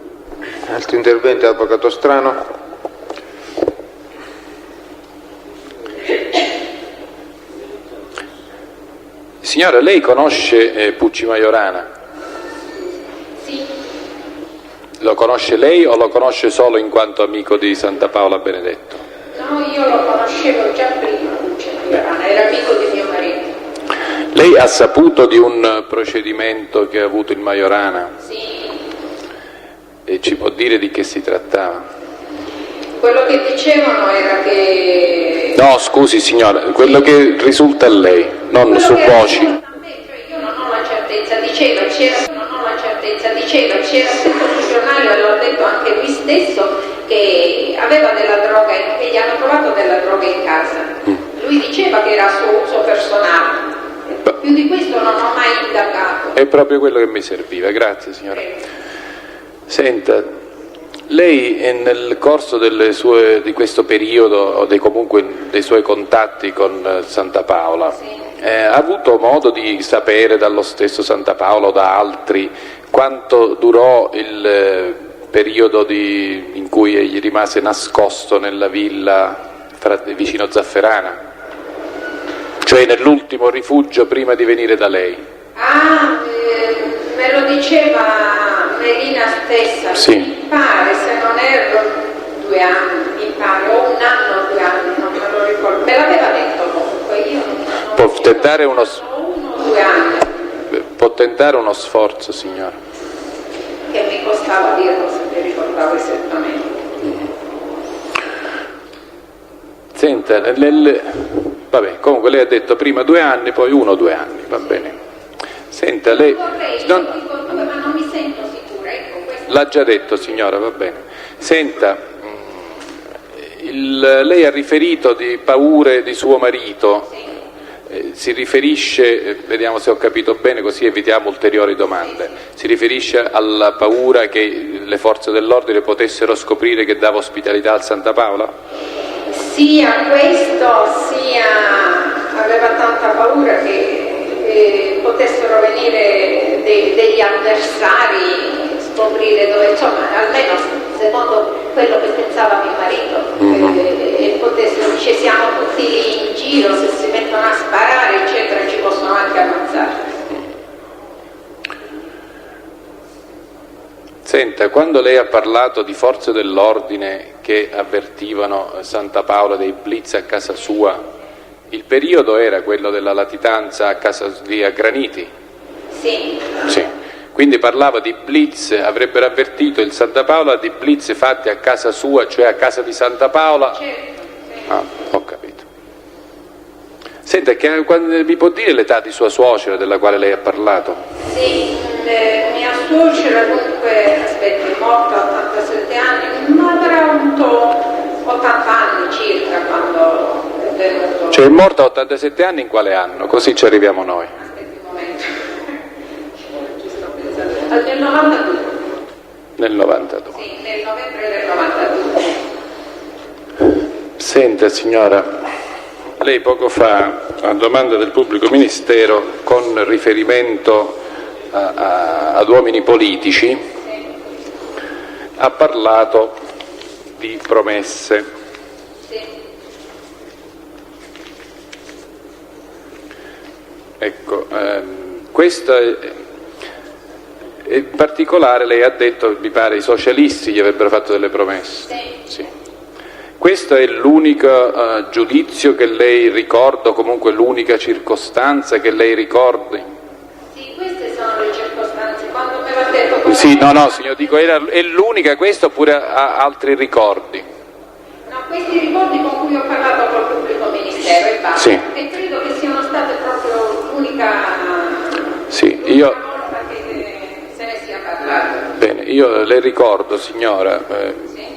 Altri interventi, Avvocato Strano? Signora, lei conosce Pucci Majorana? Sì. Lo conosce lei o lo conosce solo in quanto amico di Santa Paola Benedetto? No, io lo conoscevo già prima, Pucci Majorana, era amico di mio marito. Lei ha saputo di un procedimento che ha avuto il Majorana? Sì. E ci può dire di che si trattava? Quello che dicevano era che... No, scusi signora, quello che risulta a lei, non quello su che voci. risulta a me, cioè io non ho la certezza, diceva, c'era scritto sui giornali, l'ho detto anche lui stesso, che aveva della droga, che gli hanno trovato della droga in casa. Lui diceva che era a suo uso personale. Più di questo non ho mai indagato. È proprio quello che mi serviva, grazie signora. Senta, lei nel corso di questo periodo, o comunque dei suoi contatti con Santa Paola, ha avuto modo di sapere dallo stesso Santa Paola o da altri quanto durò il periodo in cui egli rimase nascosto nella villa vicino Zafferana? Cioè nell'ultimo rifugio prima di venire da lei? Me lo diceva Melina stessa, Sì. mi pare, se non erro 2 anni, mi pare, o 1 anno o 2 anni, non me lo ricordo, me l'aveva detto comunque, io non Può tentare 1 o 2 anni, può tentare uno sforzo, signora. che mi costava dirlo se mi ricordavo esattamente. Senta, vabbè, comunque lei ha detto prima 2 anni, poi 1 o 2 anni, va bene. Senta, lei... Dico 2, ma non mi sento sicura, ecco, questo. L'ha già detto signora, va bene. Senta, lei ha riferito di paure di suo marito, si riferisce, vediamo se ho capito bene così evitiamo ulteriori domande, si riferisce alla paura che le forze dell'ordine potessero scoprire che dava ospitalità al Santa Paola? Sia questo, sia aveva tanta paura che potessero venire degli avversari, scoprire dove, insomma, almeno secondo quello che pensava mio marito, e potessero, dice siamo tutti lì in giro, se si mettono a sparare eccetera ci possono anche ammazzare. Senta, quando lei ha parlato di forze dell'ordine che avvertivano Santa Paola dei blitz a casa sua, il periodo era quello della latitanza a casa di Graniti? Sì. Sì. Quindi parlava di blitz, avrebbero avvertito il Santa Paola di blitz fatti a casa sua, cioè a casa di Santa Paola? Certo, sì. Ah, ho capito. Senta, mi può dire l'età di sua suocera della quale lei ha parlato? Sì, mia suocera dunque, aspetti, è morta a 87 anni, ma avrà avuto 80 anni circa quando è venuto. Cioè è morta a 87 anni in quale anno? Così ci arriviamo noi. Aspetti un momento. Nel 92. Nel 92. Sì, nel novembre del 92. Senta signora, lei poco fa, a domanda del pubblico ministero, con riferimento ad uomini politici, ha parlato di promesse. Sì. Ecco, questo in particolare lei ha detto, mi pare, i socialisti gli avrebbero fatto delle promesse. Sì. Questo è l'unico giudizio che lei ricorda, o comunque l'unica circostanza che lei ricordi? Sì, queste sono le circostanze. Quando me l'ha detto... Sì, no, signor, dico, è l'unica questa oppure ha altri ricordi? No, questi ricordi con cui ho parlato col pubblico ministero e basta. Sì. E credo che siano state proprio l'unica volta che se ne sia parlato. Bene, io le ricordo, signora,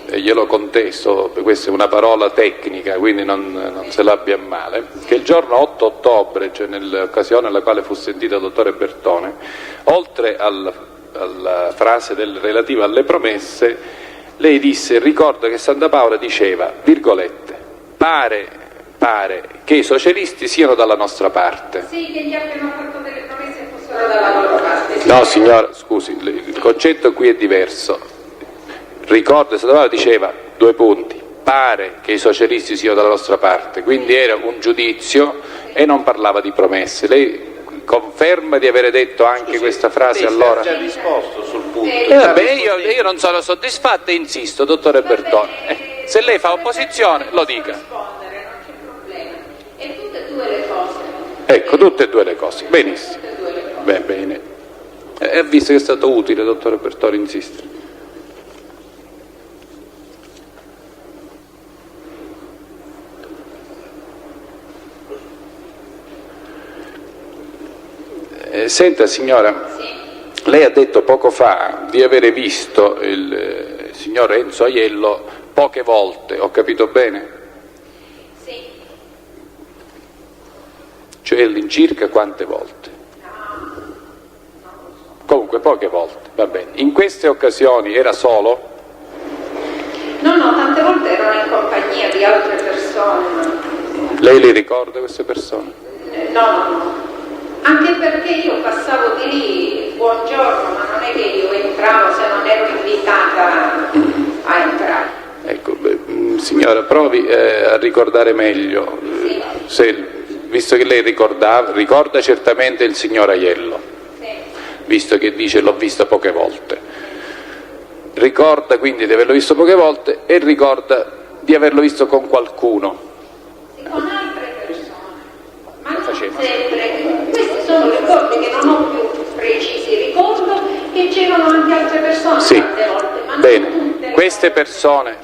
e glielo contesto, questa è una parola tecnica, quindi non se l'abbia a male, che il giorno 8 ottobre, cioè nell'occasione alla quale fu sentito il dottore Bertone, oltre alla frase relativa alle promesse, lei disse, ricordo che Santa Paola diceva, virgolette, pare che i socialisti siano dalla nostra parte. Sì, che gli abbiano fatto delle promesse e fossero dalla loro parte. No signora, scusi, il concetto qui è diverso. Ricordo, Santa Paola diceva, due punti, pare che i socialisti siano dalla nostra parte, quindi era un giudizio e non parlava di promesse. Lei conferma di avere detto anche questa frase allora? Ha già risposto sul punto. Vabbè, io non sono soddisfatta e insisto, dottore Bertone. Se lei fa opposizione, lo dica. E tutte e due le cose. Ecco, tutte e due le cose. Benissimo. Bene. Ha visto che è stato utile, dottore Bertone, insistere. Senta signora, lei ha detto poco fa di avere visto il signor Enzo Aiello poche volte, ho capito bene? Sì. Cioè all'incirca quante volte? Comunque poche volte, va bene. In queste occasioni era solo? No, tante volte erano in compagnia di altre persone. Lei le ricorda queste persone? No. Anche perché io passavo di lì, buongiorno, ma non è che io entravo se non ero invitata a entrare. Ecco, signora, provi a ricordare meglio, visto che lei ricorda certamente il signor Aiello, visto che dice l'ho visto poche volte. Ricorda quindi di averlo visto poche volte e ricorda di averlo visto con qualcuno. Sì, con altre persone, ma non sempre. Questi sono ricordi che non ho più precisi, ricordo che c'erano anche altre persone tante volte, ma non tutte. Queste persone,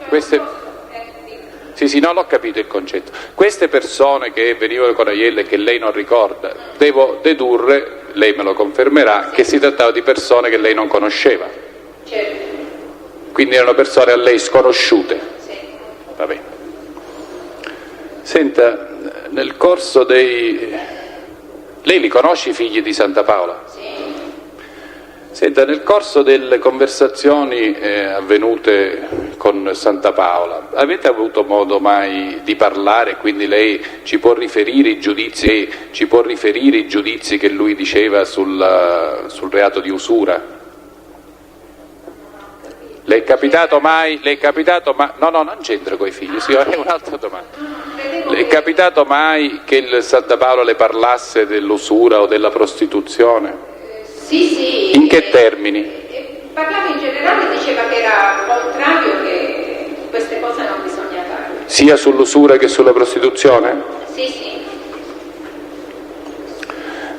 Sì, non l'ho capito il concetto. Queste persone che venivano con Aiello e che lei non ricorda, devo dedurre, lei me lo confermerà, che si trattava di persone che lei non conosceva. Certo. Quindi erano persone a lei sconosciute. Sì. Va bene. Senta, nel corso dei... Lei li conosce i figli di Santa Paola? Sì. Senta, nel corso delle conversazioni avvenute con Santa Paola, avete avuto modo mai di parlare, quindi lei ci può riferire i giudizi che lui diceva sul reato di usura? Le è capitato mai? No, non c'entra coi figli, signora, è un'altra domanda. Le è capitato mai che il Santa Paola le parlasse dell'usura o della prostituzione? Sì. In che termini? Parlava in generale, diceva che era contrario, che queste cose non bisogna fare. Sia sull'usura che sulla prostituzione? Sì.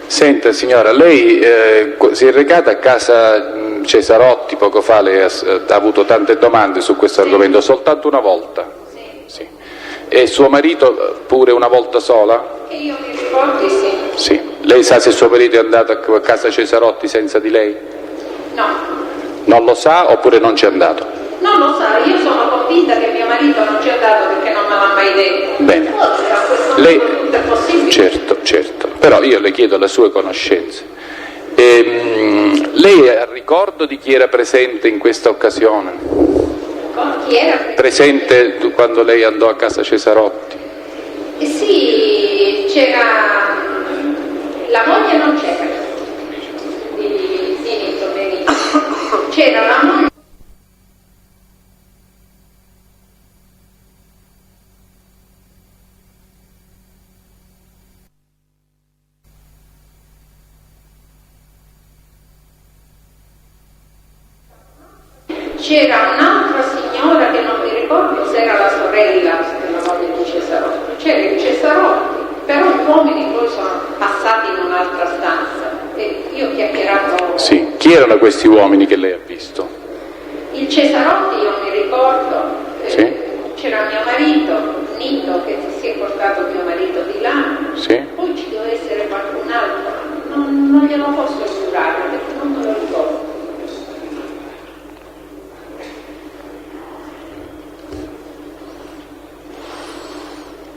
Senta signora, lei si è recata a casa Cesarotti poco fa, lei ha avuto tante domande su questo argomento, soltanto una volta? Sì. E suo marito pure una volta sola? Che io mi ricordi, sì. Sì. Lei sa se suo marito è andato a casa Cesarotti senza di lei? No. Non lo sa oppure non ci è andato? Non lo sa, io sono convinta che mio marito non ci è andato perché non me l'ha mai detto. Bene. Lei... Lei... è possibile. Certo, però io le chiedo le sue conoscenze. Lei ha ricordo di chi era presente in questa occasione? Chi era presente quando lei andò a casa Cesarotti? Sì, c'era la moglie, non c'era di Nito Benito, c'era la moglie. C'era un'altra signora che non mi ricordo se era la sorella della moglie di Cesarotti, c'era il Cesarotti, però gli uomini poi sono passati in un'altra stanza e io ho chiacchierato. Sì, chi erano questi uomini che lei ha visto? Il Cesarotti io mi ricordo, sì? C'era mio marito, Nito, che si è portato mio marito di là, sì? Poi ci deve essere qualcun altro, non glielo posso giurare perché non me lo ricordo.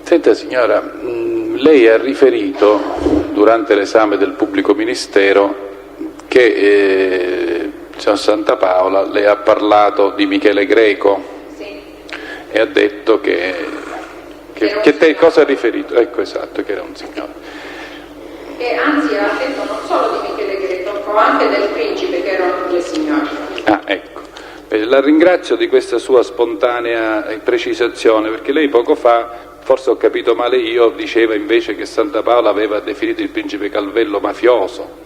Senta signora, lei ha riferito durante l'esame del pubblico ministero che Santa Paola le ha parlato di Michele Greco, sì, e ha detto che cosa ha riferito? Ecco, esatto, che era un signore. E anzi ha detto non solo di Michele Greco, o anche del principe, che erano due signori. Ah, ecco. La ringrazio di questa sua spontanea precisazione, perché lei poco fa, forse ho capito male io, diceva invece che Santa Paola aveva definito il principe Calvello mafioso.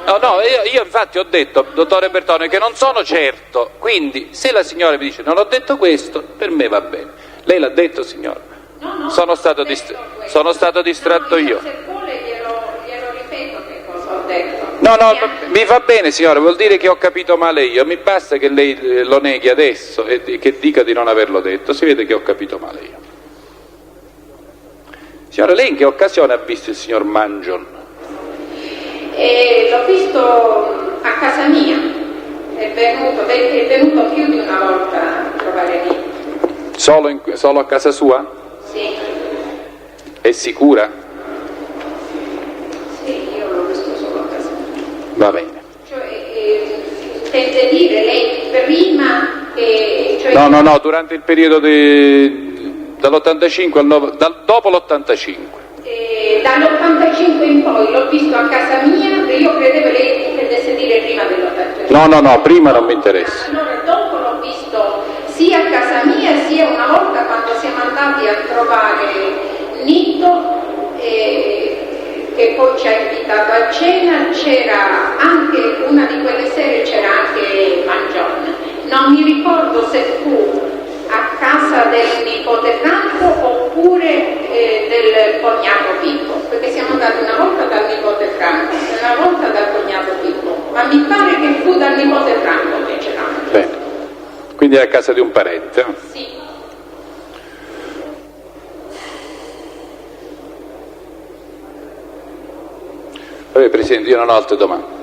No, io infatti ho detto, dottore Bertone, che non sono certo, quindi se la signora mi dice non ho detto questo, per me va bene. Lei l'ha detto, signora? No, sono stato distratto io. Se vuole glielo ripeto che cosa ho detto. No, mi va bene, signora, vuol dire che ho capito male io, mi basta che lei lo neghi adesso e che dica di non averlo detto, si vede che ho capito male io. Signora, lei in che occasione ha visto il signor Mangion? L'ho visto a casa mia, è venuto più di una volta a trovare lì. Solo a casa sua? Sì. È sicura? Sì, io l'ho visto solo a casa mia. Va bene. Intende dire lei prima che... No, durante il periodo dall'85 dopo l'85. Dall'85 in poi l'ho visto a casa mia, io credevo lei intendesse dire prima dell'85. No, prima non mi interessa. Allora dopo l'ho visto sia a casa mia sia una volta quando siamo andati a trovare Nitto, che poi ci ha invitato a cena, c'era anche una di quelle sere, c'era anche Mangione. Non mi ricordo se fu a casa del nipote Franco oppure del cognato Pippo, perché siamo andati una volta dal nipote Franco e una volta dal cognato Pippo, ma mi pare che fu dal nipote Franco che c'eravamo. Bene, quindi è a casa di un parente? Sì. Vabbè, Presidente, io non ho altre domande.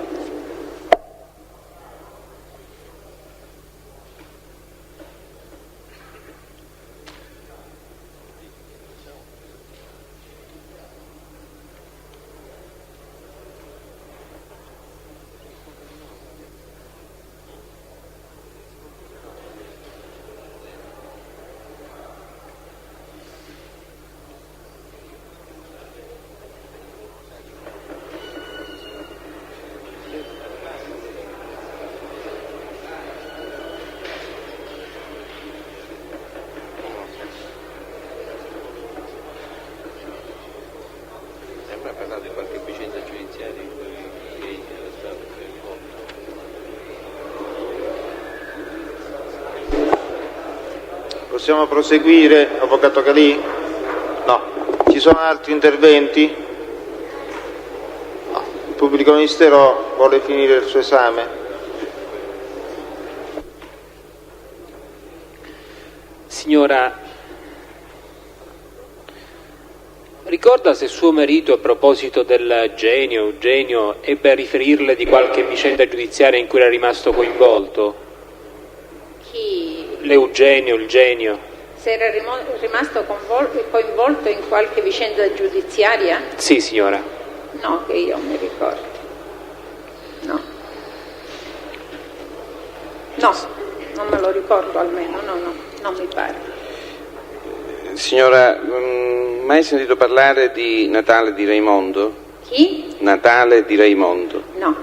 Possiamo proseguire, Avvocato Calì? No. Ci sono altri interventi? No. Il pubblico ministero vuole finire il suo esame? Signora, ricorda se suo marito, a proposito del Eugenio, ebbe a riferirle di qualche vicenda giudiziaria in cui era rimasto coinvolto? Chi? L'Eugenio, il genio. Se era rimasto coinvolto in qualche vicenda giudiziaria? Sì, signora. No, che io mi ricordo. No, non me lo ricordo almeno, no, non mi pare. Signora, mai sentito parlare di Natale di Raimondo? Chi? Natale di Raimondo. No.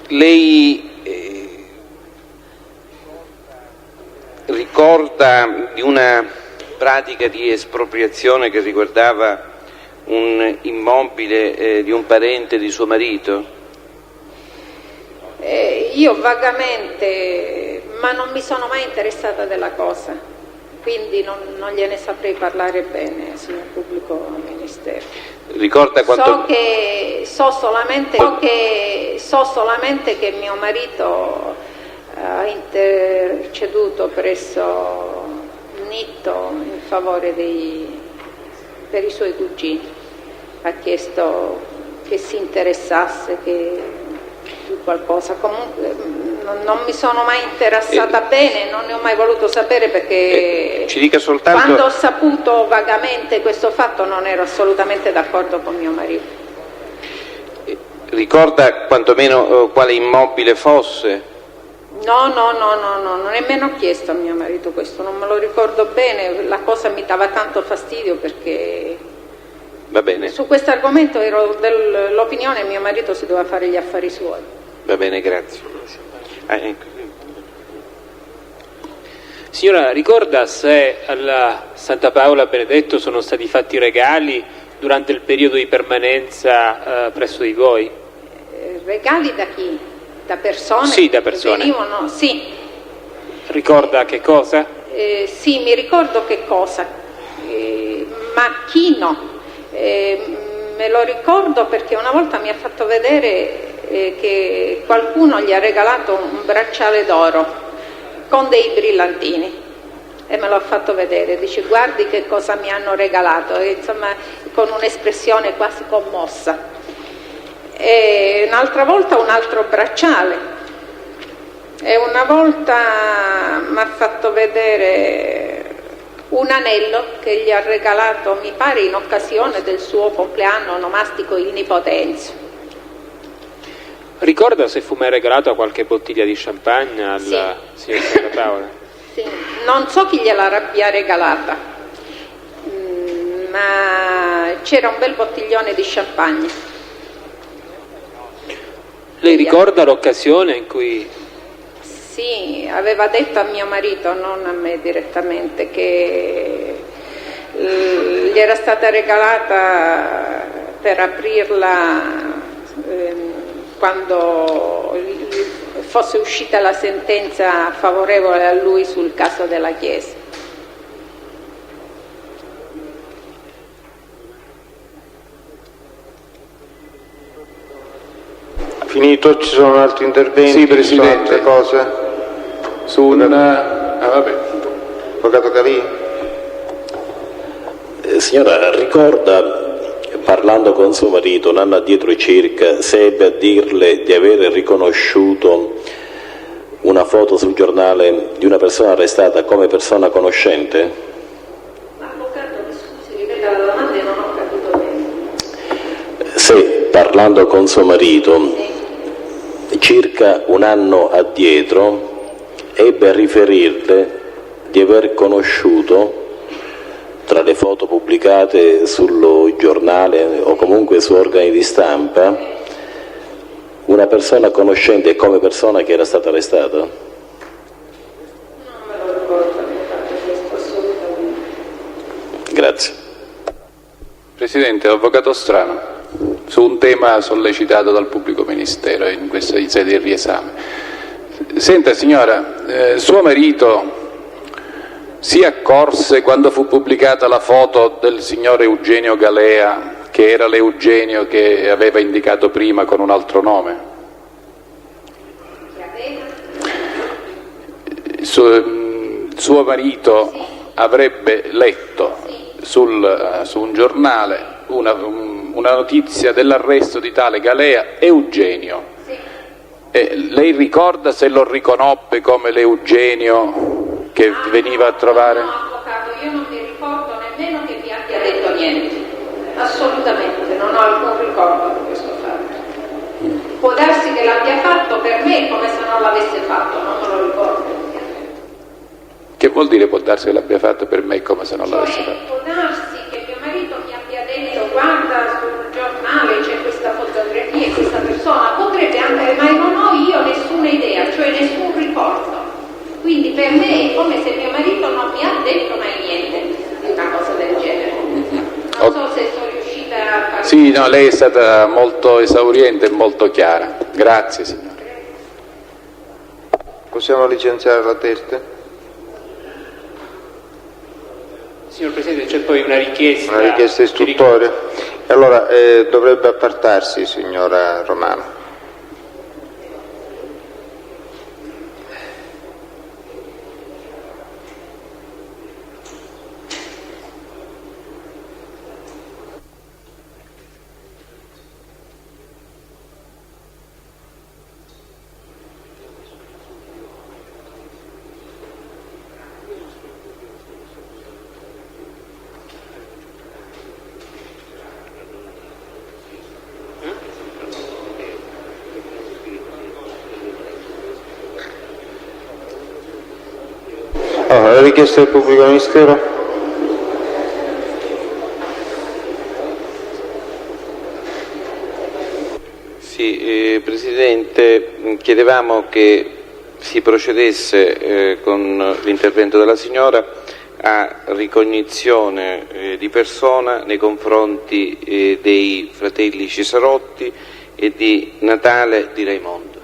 Lei ricorda di una pratica di espropriazione che riguardava un immobile di un parente di suo marito? Io vagamente, ma non mi sono mai interessata della cosa, quindi non gliene saprei parlare bene, signor pubblico ministero. Ricorda quanto... So solamente che mio marito ha interceduto presso Nitto in favore per i suoi cugini, ha chiesto che si interessasse di qualcosa. Comunque non mi sono mai interessata bene, non ne ho mai voluto sapere perché ci dica soltanto... quando ho saputo vagamente questo fatto non ero assolutamente d'accordo con mio marito. Ricorda quantomeno quale immobile fosse? No, nemmeno ho chiesto a mio marito questo, non me lo ricordo bene, la cosa mi dava tanto fastidio perché Va bene. Su questo argomento ero dell'opinione mio marito si doveva fare gli affari suoi. Va bene, grazie. Signora, ricorda se alla Santa Paola Benedetto sono stati fatti regali durante il periodo di permanenza presso di voi? Regali da chi? Da persone? Sì, da persone. Venivano, sì. Ricorda che cosa? Sì, mi ricordo che cosa, ma chi no. Me lo ricordo perché una volta mi ha fatto vedere che qualcuno gli ha regalato un bracciale d'oro con dei brillantini e me l'ha fatto vedere, dice guardi che cosa mi hanno regalato, e, insomma, con un'espressione quasi commossa. E un'altra volta un altro bracciale, e una volta mi ha fatto vedere un anello che gli ha regalato, mi pare, in occasione del suo compleanno onomastico il nipote Enzo. Ricorda se fu mai regalato qualche bottiglia di champagne alla signora Santa Paola? Sì, non so chi gliela abbia regalata, ma c'era un bel bottiglione di champagne. Lei ricorda l'occasione in cui... Sì, aveva detto a mio marito, non a me direttamente, che gli era stata regalata per aprirla quando fosse uscita la sentenza favorevole a lui sul caso della Chiesa. Finito? Ci sono altri interventi? Sì, Presidente. Ci sono altre cose? Vabbè. Avvocato Calì? Signora, ricorda, parlando con suo marito un anno addietro circa, se ebbe a dirle di aver riconosciuto una foto sul giornale di una persona arrestata come persona conoscente? Avvocato, mi scusi, ripeta la domanda e non ho capito bene. Se, parlando con suo marito, circa un anno addietro, ebbe a riferirle di aver conosciuto, tra le foto pubblicate sul giornale o comunque su organi di stampa, una persona conoscente e come persona che era stata arrestata? Non me lo ricordo, questo assolutamente. Grazie. Presidente, avvocato Strano, su un tema sollecitato dal pubblico ministero in questa sede di riesame. Senta signora, suo marito si accorse quando fu pubblicata la foto del signor Eugenio Galea, che era l'Eugenio che aveva indicato prima con un altro nome? Suo marito avrebbe letto su un giornale una notizia dell'arresto di tale Galea Eugenio. Lei ricorda se lo riconobbe come l'Eugenio che veniva a trovare? No, avvocato, io non mi ricordo nemmeno che mi abbia detto niente, assolutamente, non ho alcun ricordo di questo fatto. Può darsi che l'abbia fatto per me come se non l'avesse fatto, non me lo ricordo. Che vuol dire può darsi che l'abbia fatto per me come se non l'avesse fatto? Può darsi che mio marito mi abbia detto guarda sul giornale c'è questa fotografia e questa persona, potrebbe anche, ma non ho io nessuna idea, cioè nessun ricordo. Quindi per me è come se mio marito non mi ha detto mai niente di una cosa del genere. Non so se sono riuscita a fare... Sì, no, lei è stata molto esauriente e molto chiara. Grazie signora. Possiamo licenziare la teste? Signor Presidente, c'è poi una richiesta... Una richiesta istruttoria? Allora, dovrebbe appartarsi, signora Romano. La richiesta del pubblico ministero? Sì, Presidente, chiedevamo che si procedesse con l'intervento della signora a ricognizione di persona nei confronti dei fratelli Cesarotti e di Natale Di Raimondo.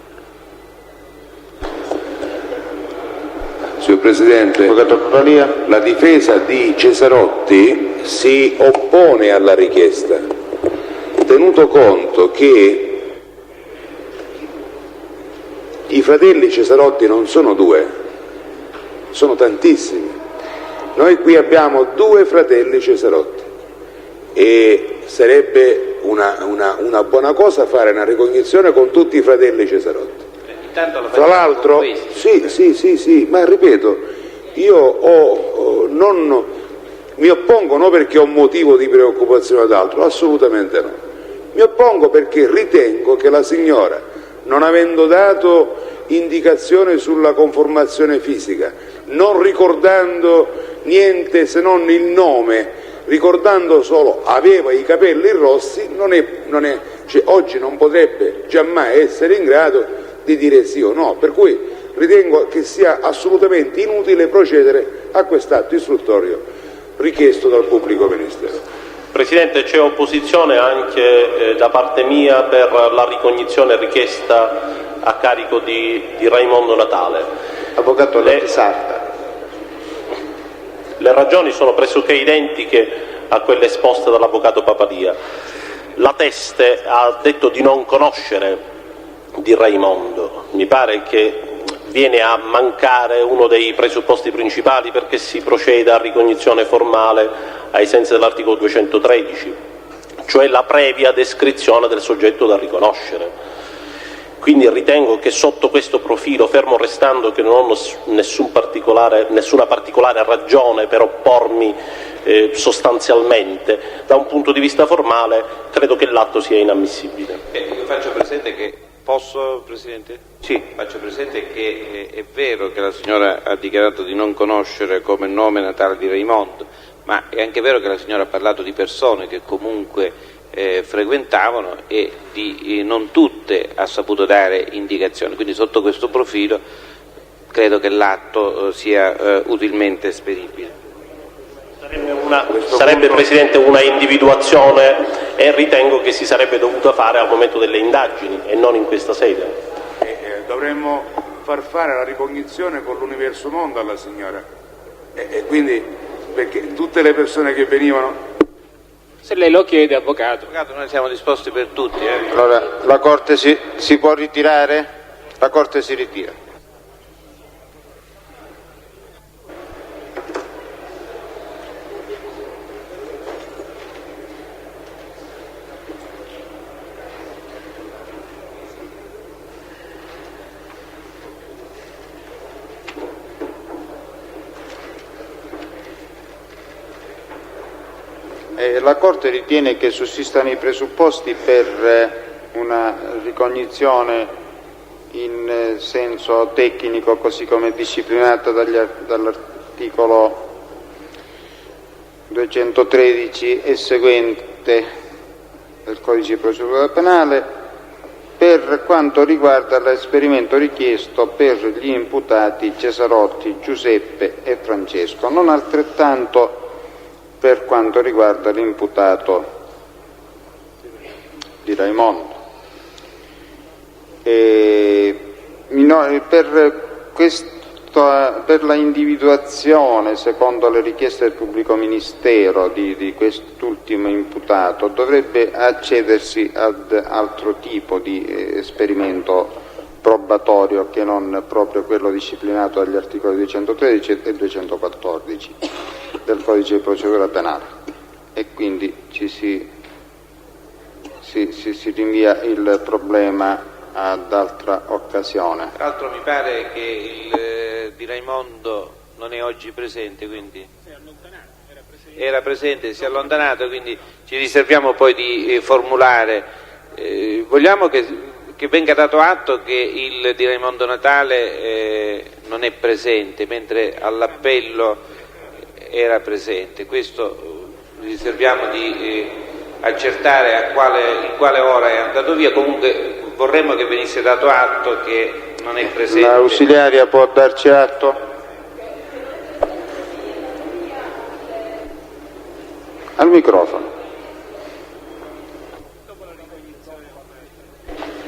Signor Presidente, la difesa di Cesarotti si oppone alla richiesta, tenuto conto che i fratelli Cesarotti non sono due, sono tantissimi. Noi qui abbiamo 2 fratelli Cesarotti e sarebbe una buona cosa fare una ricognizione con tutti i fratelli Cesarotti. Tra l'altro, sì, ma ripeto, io mi oppongo non perché ho un motivo di preoccupazione ad altro, assolutamente no. Mi oppongo perché ritengo che la signora, non avendo dato indicazione sulla conformazione fisica, non ricordando niente se non il nome, ricordando solo aveva i capelli rossi, cioè, oggi non potrebbe giammai essere in grado di dire sì o no, per cui ritengo che sia assolutamente inutile procedere a quest'atto istruttorio richiesto dal pubblico ministero. Presidente, c'è opposizione anche da parte mia per la ricognizione richiesta a carico di Raimondo Natale. Avvocato Sarda. Le ragioni sono pressoché identiche a quelle esposte dall'avvocato Papadia. La Teste ha detto di non conoscere Di Raimondo. Mi pare che viene a mancare uno dei presupposti principali perché si proceda a ricognizione formale ai sensi dell'articolo 213, cioè la previa descrizione del soggetto da riconoscere. Quindi ritengo che sotto questo profilo, fermo restando che non ho nessuna particolare ragione per oppormi sostanzialmente, da un punto di vista formale credo che l'atto sia inammissibile. Io faccio presente che Posso, Presidente? Sì. Faccio presente che è vero che la signora ha dichiarato di non conoscere come nome Natale Di Raimondo, ma è anche vero che la signora ha parlato di persone che comunque frequentavano e di non tutte ha saputo dare indicazioni, quindi sotto questo profilo credo che l'atto sia utilmente esperibile. Sarebbe Presidente una individuazione e ritengo che si sarebbe dovuta fare al momento delle indagini e non in questa sede. Dovremmo far fare la ricognizione con l'universo mondo alla signora e quindi perché tutte le persone che venivano. Se lei lo chiede, avvocato. Avvocato, noi siamo disposti per tutti. Allora la Corte si può ritirare? La Corte si ritira. La Corte ritiene che sussistano i presupposti per una ricognizione in senso tecnico, così come disciplinata dall'articolo 213 e seguente del Codice di procedura penale, per quanto riguarda l'esperimento richiesto per gli imputati Cesarotti, Giuseppe e Francesco, non altrettanto per quanto riguarda l'imputato Di Raimondo. Per la individuazione, secondo le richieste del pubblico ministero, di quest'ultimo imputato, dovrebbe accedersi ad altro tipo di esperimento probatorio che non proprio quello disciplinato dagli articoli 213 e 214 del Codice di procedura penale, e quindi si rinvia il problema ad altra occasione. Tra l'altro mi pare che il Di Raimondo non è oggi presente, quindi era presente, si è allontanato, quindi ci riserviamo poi di formulare. Vogliamo che venga dato atto che il Di Raimondo Natale non è presente, mentre all'appello era presente. Questo riserviamo di accertare in quale ora è andato via. Comunque vorremmo che venisse dato atto che non è presente. L'ausiliaria può darci atto? Al microfono.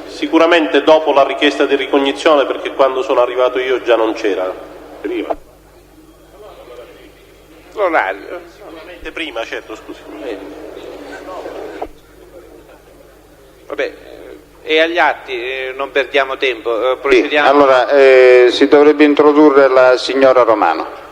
Sicuramente dopo la richiesta di ricognizione, perché quando sono arrivato io già non c'era. Prima. L'orario. Sicuramente prima, certo, scusi. Vabbè, e agli atti, non perdiamo tempo, Sì, procediamo. allora si dovrebbe introdurre la signora Romano.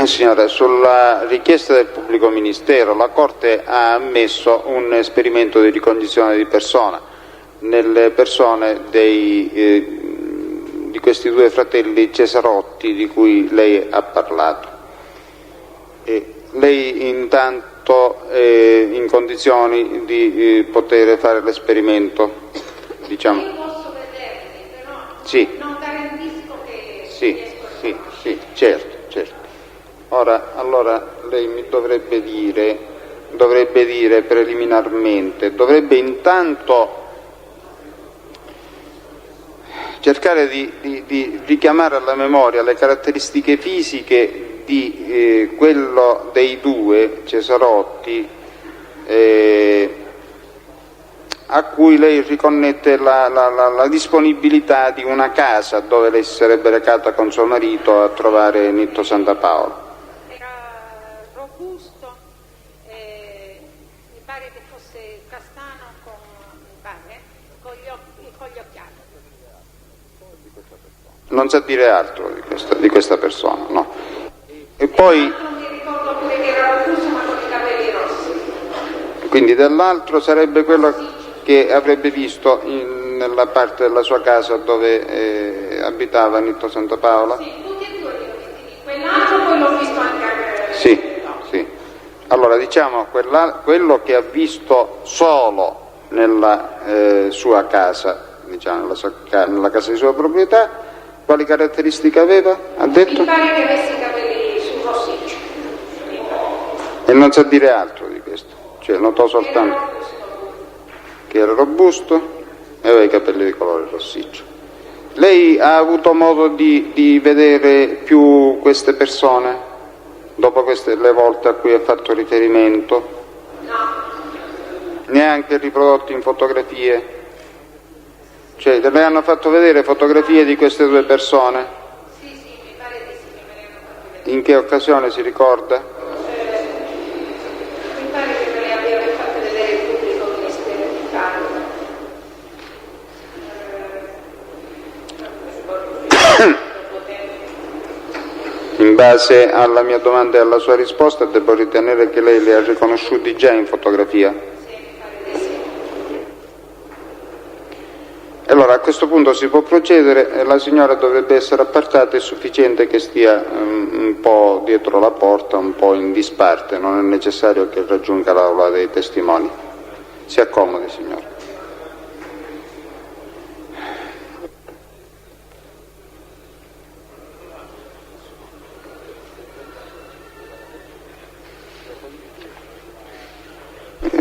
Signora, sulla richiesta del pubblico ministero la Corte ha ammesso un esperimento di ricognizione di persona nelle persone di questi due fratelli Cesarotti di cui lei ha parlato. Lei intanto è in condizioni di poter fare l'esperimento, diciamo. Io posso vederli, però Sì. non garantisco che Sì, certo. Ora, allora lei mi dovrebbe dire preliminarmente, dovrebbe intanto cercare di richiamare alla memoria le caratteristiche fisiche di quello dei due Cesarotti a cui lei riconnette la disponibilità di una casa dove lei si sarebbe recata con suo marito a trovare Nitto Santapaola. mi pare che fosse castano con gli occhiali. Non sa dire altro di questa persona, no. E poi Non mi ricordo pure che era robusto ma con i capelli rossi. quindi dell'altro sarebbe quello che avrebbe visto nella parte della sua casa dove abitava Nitto Santapaola? Sì, tutti e due li ho visti. Quell'altro poi l'ho visto anche Sì. Allora diciamo quello che ha visto solo nella sua casa, diciamo nella casa di sua proprietà, quali caratteristiche aveva? Ha detto? Mi pare che avesse i capelli sul rossiccio. E non sa dire altro di questo, cioè notò soltanto che era robusto e aveva i capelli di colore rossiccio. Lei ha avuto modo di vedere più queste persone dopo le volte a cui ha fatto riferimento? No. Neanche riprodotti in fotografie? Cioè le hanno fatto vedere fotografie di queste due persone? Sì, mi pare di sì che me le hanno fatto vedere. In che occasione si ricorda? Mi pare che me le abbia fatto vedere il pubblico ministero di Italia. In base alla mia domanda e alla sua risposta devo ritenere che lei li ha riconosciuti già in fotografia. Allora a questo punto si può procedere, la signora dovrebbe essere appartata, è sufficiente che stia un po' dietro la porta, un po' in disparte, non è necessario che raggiunga l'aula dei testimoni. Si accomodi, signora.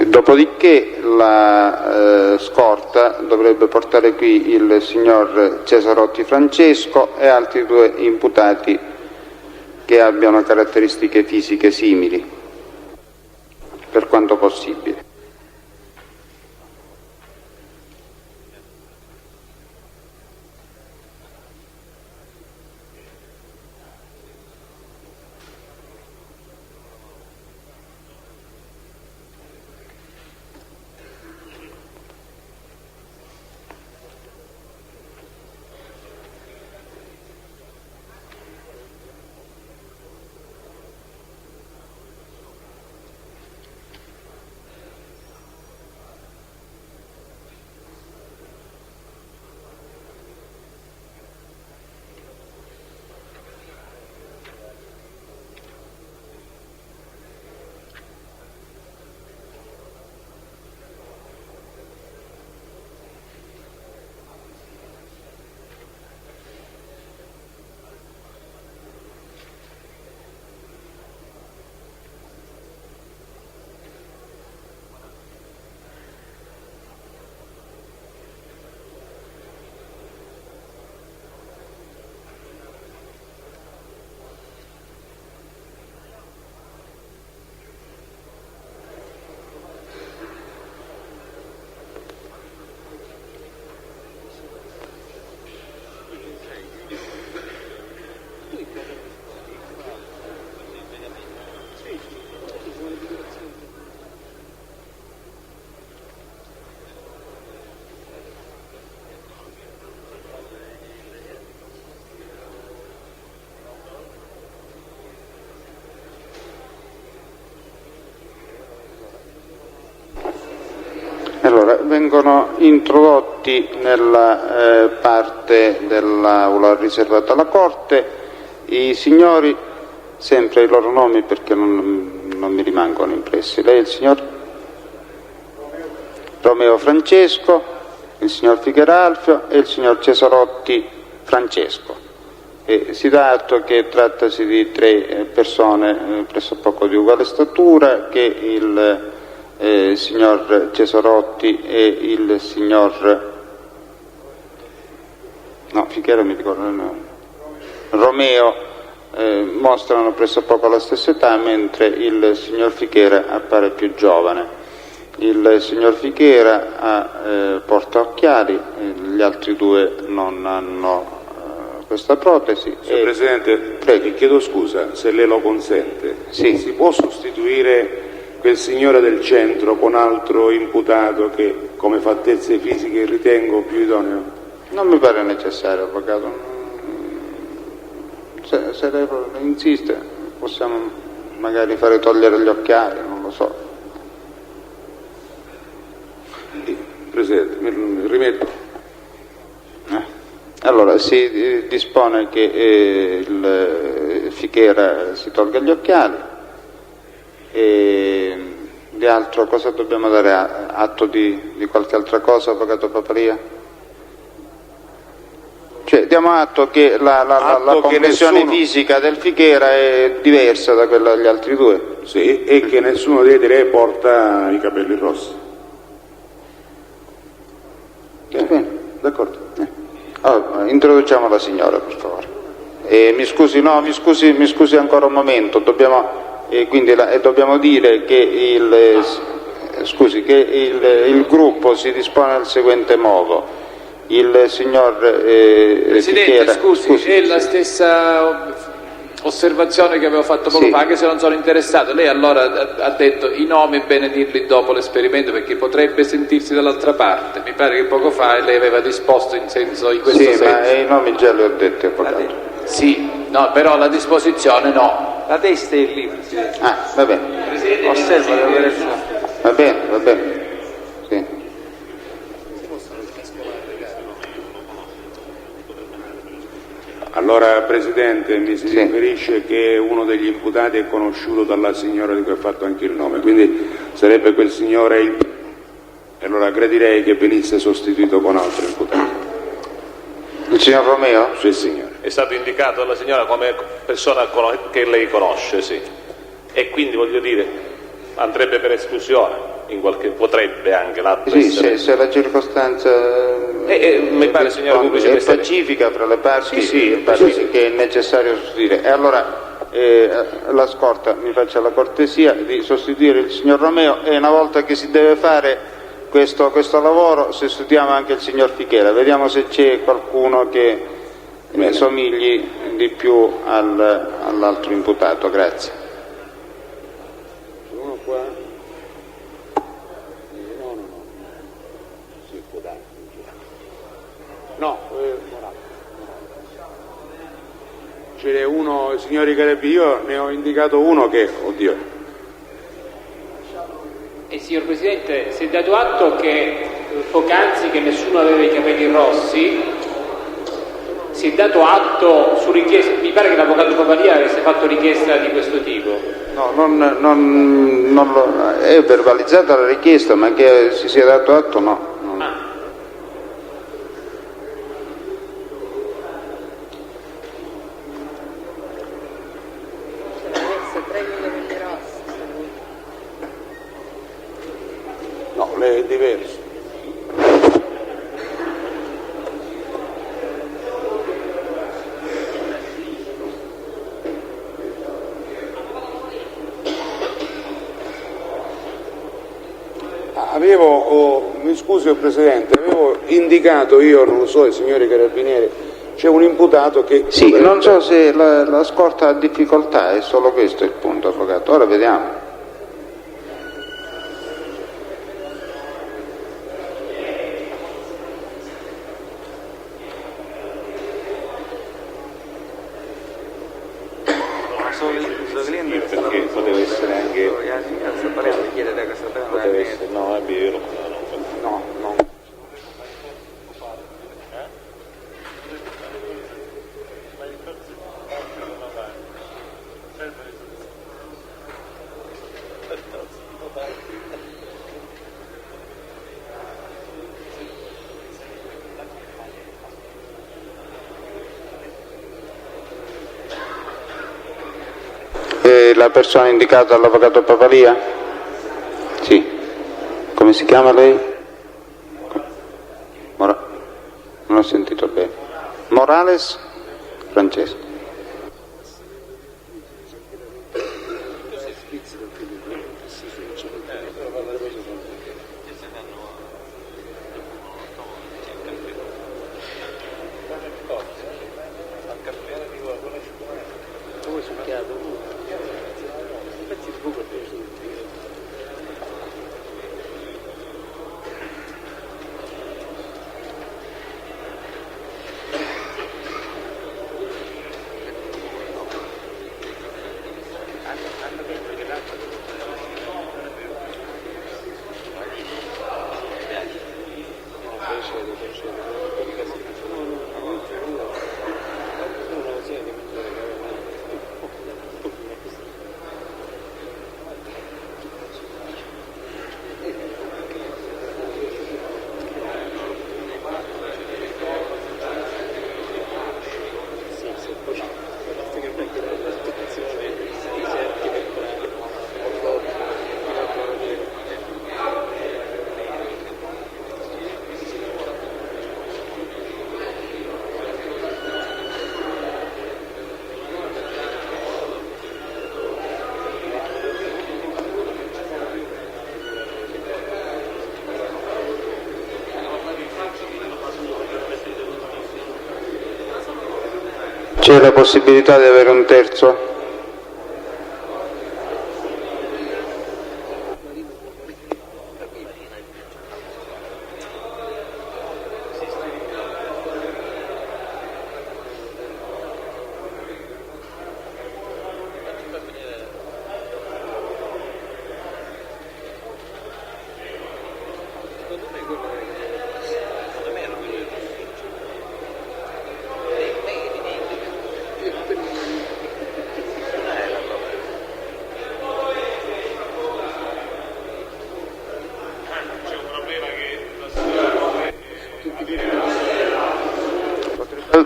Dopodiché la scorta dovrebbe portare qui il signor Cesarotti Francesco e altri due imputati che abbiano caratteristiche fisiche simili, per quanto possibile. vengono introdotti nella parte dell'aula riservata alla Corte i signori, sempre i loro nomi perché non mi rimangono impressi. Lei è il signor Romeo Francesco, il signor Fichera Alfio e il signor Cesarotti Francesco. Si dà atto che trattasi di tre persone pressopoco di uguale statura, che il signor Cesarotti e il signor Fichera mi ricordo, Romeo mostrano pressopoco la stessa età, mentre il signor Fichera appare più giovane. Il signor Fichera porta occhiali, gli altri due non hanno questa protesi. Signor Presidente, chiedo scusa, se lei lo consente. Sì. Si può sostituire quel signore del centro con altro imputato che come fattezze fisiche ritengo più idoneo? Non mi pare necessario, avvocato. Se lei insiste, possiamo magari fare togliere gli occhiali, non lo so. Presidente, mi rimetto. Allora, si dispone che il Fichera si tolga gli occhiali e di altro cosa dobbiamo dare atto di qualche altra cosa, avvocato Papalia? Cioè, diamo atto che la condizione fisica del Fichera è diversa da quella degli altri due. Sì, e che nessuno dei tre porta i capelli rossi. D'accordo. Allora, introduciamo la signora, per favore. Mi scusi ancora un momento, dobbiamo dire che il gruppo si dispone al seguente modo. Il signor Presidente, Fichera, scusi, è la stessa osservazione che avevo fatto poco fa, anche se non sono interessato. Lei allora ha detto i nomi è bene dirli dopo l'esperimento perché potrebbe sentirsi dall'altra parte. Mi pare che poco fa lei aveva disposto in questo senso. Sì, ma i nomi già li ho detti, avvocato. Sì, no, però la disposizione no. La testa è lì, Presidente. Va bene. Osserva la direzione. Va bene. Sì. Allora, Presidente, mi si riferisce che uno degli imputati è conosciuto dalla signora di cui ha fatto anche il nome, quindi sarebbe quel signore il... E allora gradirei che venisse sostituito con altro imputato. Il signor Romeo? Sì, signore. È stato indicato dalla signora come persona che lei conosce, sì. E quindi, voglio dire, andrebbe per esclusione. Potrebbe anche l'atto essere... se la circostanza mi pare, signora Pubblici, è pacifica fra le parti, che è necessario sostituire. E allora la Scorta mi faccia la cortesia di sostituire il signor Romeo, e una volta che si deve fare questo lavoro sostituiamo anche il signor Fichera. Vediamo se c'è qualcuno che somigli di più all'altro imputato. Grazie. Uno qua. No, ce n'è uno, signori Carabini, io ne ho indicato uno che, signor Presidente, si è dato atto che poc'anzi che nessuno aveva i capelli rossi, si è dato atto su richiesta, mi pare che l'avvocato Papalia avesse fatto richiesta di questo tipo. No, è verbalizzata la richiesta, ma che si sia dato atto no. No, lei è diverso. Mi scusi Presidente, avevo indicato io, non lo so, ai signori carabinieri, c'è un imputato che... Sì, non so se la Scorta ha difficoltà, è solo questo il punto, avvocato. Ora vediamo. Perché poteva essere anche... No, la persona indicata dall'avvocato Papalia? Sì. Come si chiama lei? Non ho sentito bene. Morales Francesco. C'è la possibilità di avere un terzo?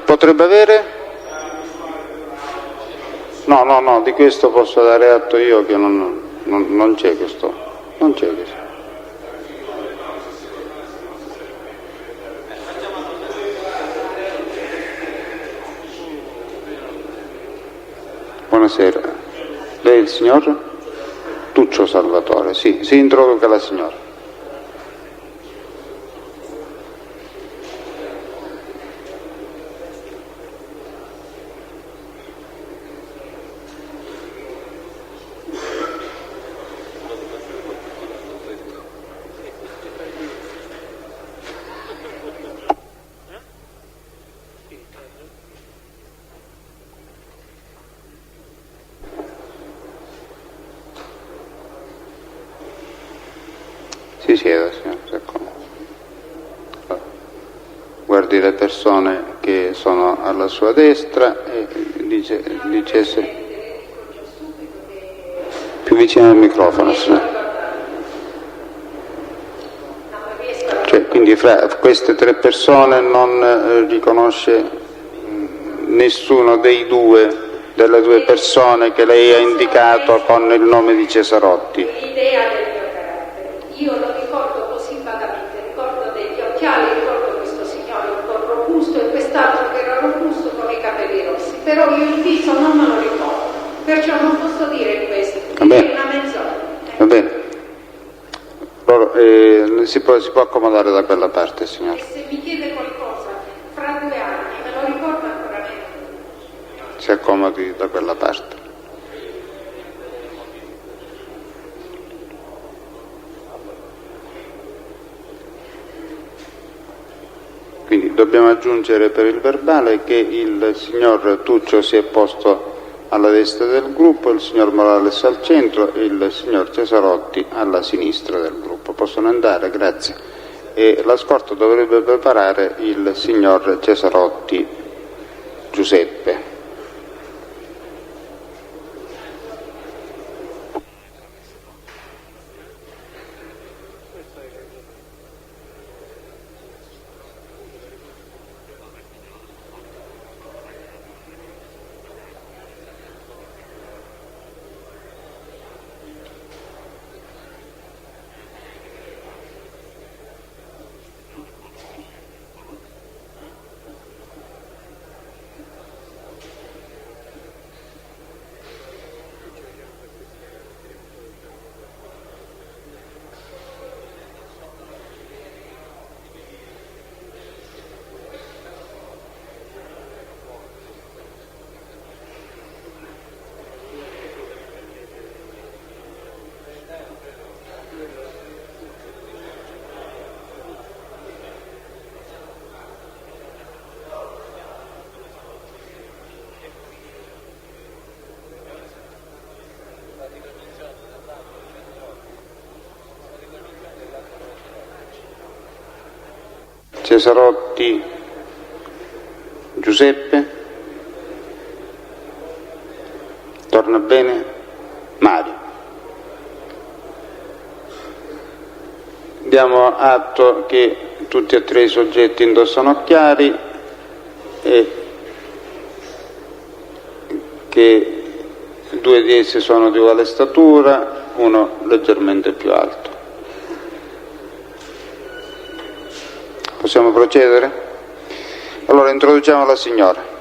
Potrebbe avere? No, di questo posso dare atto io che non c'è questo. Non c'è questo. Buonasera. Lei è il signor? Tuccio Salvatore, sì, si introduca la signora. Si sieda, signor, si accomodi. Guardi le persone che sono alla sua destra e dice se... più vicino al microfono, signor. Cioè, quindi fra queste tre persone non riconosce nessuno delle due persone che lei ha indicato con il nome di Cesarotti. L'idea del mio carattere, io lo ricordo così vagamente, ricordo degli occhiali, ricordo questo signore un po' robusto e quest'altro che era robusto con i capelli rossi, però io il viso non me lo ricordo, perciò non posso dire questo, quindi è una mezz'ora. Va bene. Allora, si può accomodare da quella parte, signore. E se mi chiede qualcosa fra 2 anni me lo ricordo ancora meglio. Si accomodi da quella parte. Quindi dobbiamo aggiungere per il verbale che il signor Tuccio si è posto alla destra del gruppo, il signor Morales al centro e il signor Cesarotti alla sinistra del gruppo. Possono andare, grazie. E la scorta dovrebbe preparare il signor Cesarotti Giuseppe. Cesarotti Giuseppe, Tornabene Mario. Diamo atto che tutti e tre i soggetti indossano occhiali e che due di essi sono di uguale statura, uno leggermente più alto. Possiamo procedere? Allora introduciamo la signora.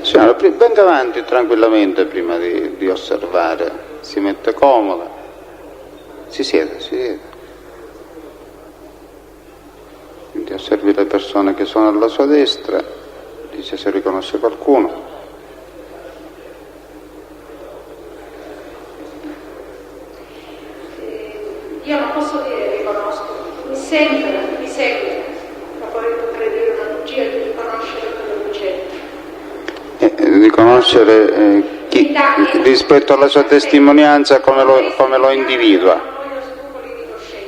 Signora, venga avanti tranquillamente prima di osservare, si mette comoda, si siede. Quindi osservi le persone che sono alla sua destra, dice se riconosce qualcuno. Io non posso dire riconosco, mi segue, ma poi potrei dire una bugia di riconoscere quello che c'è. Riconoscere chi, rispetto alla sua testimonianza come lo individua.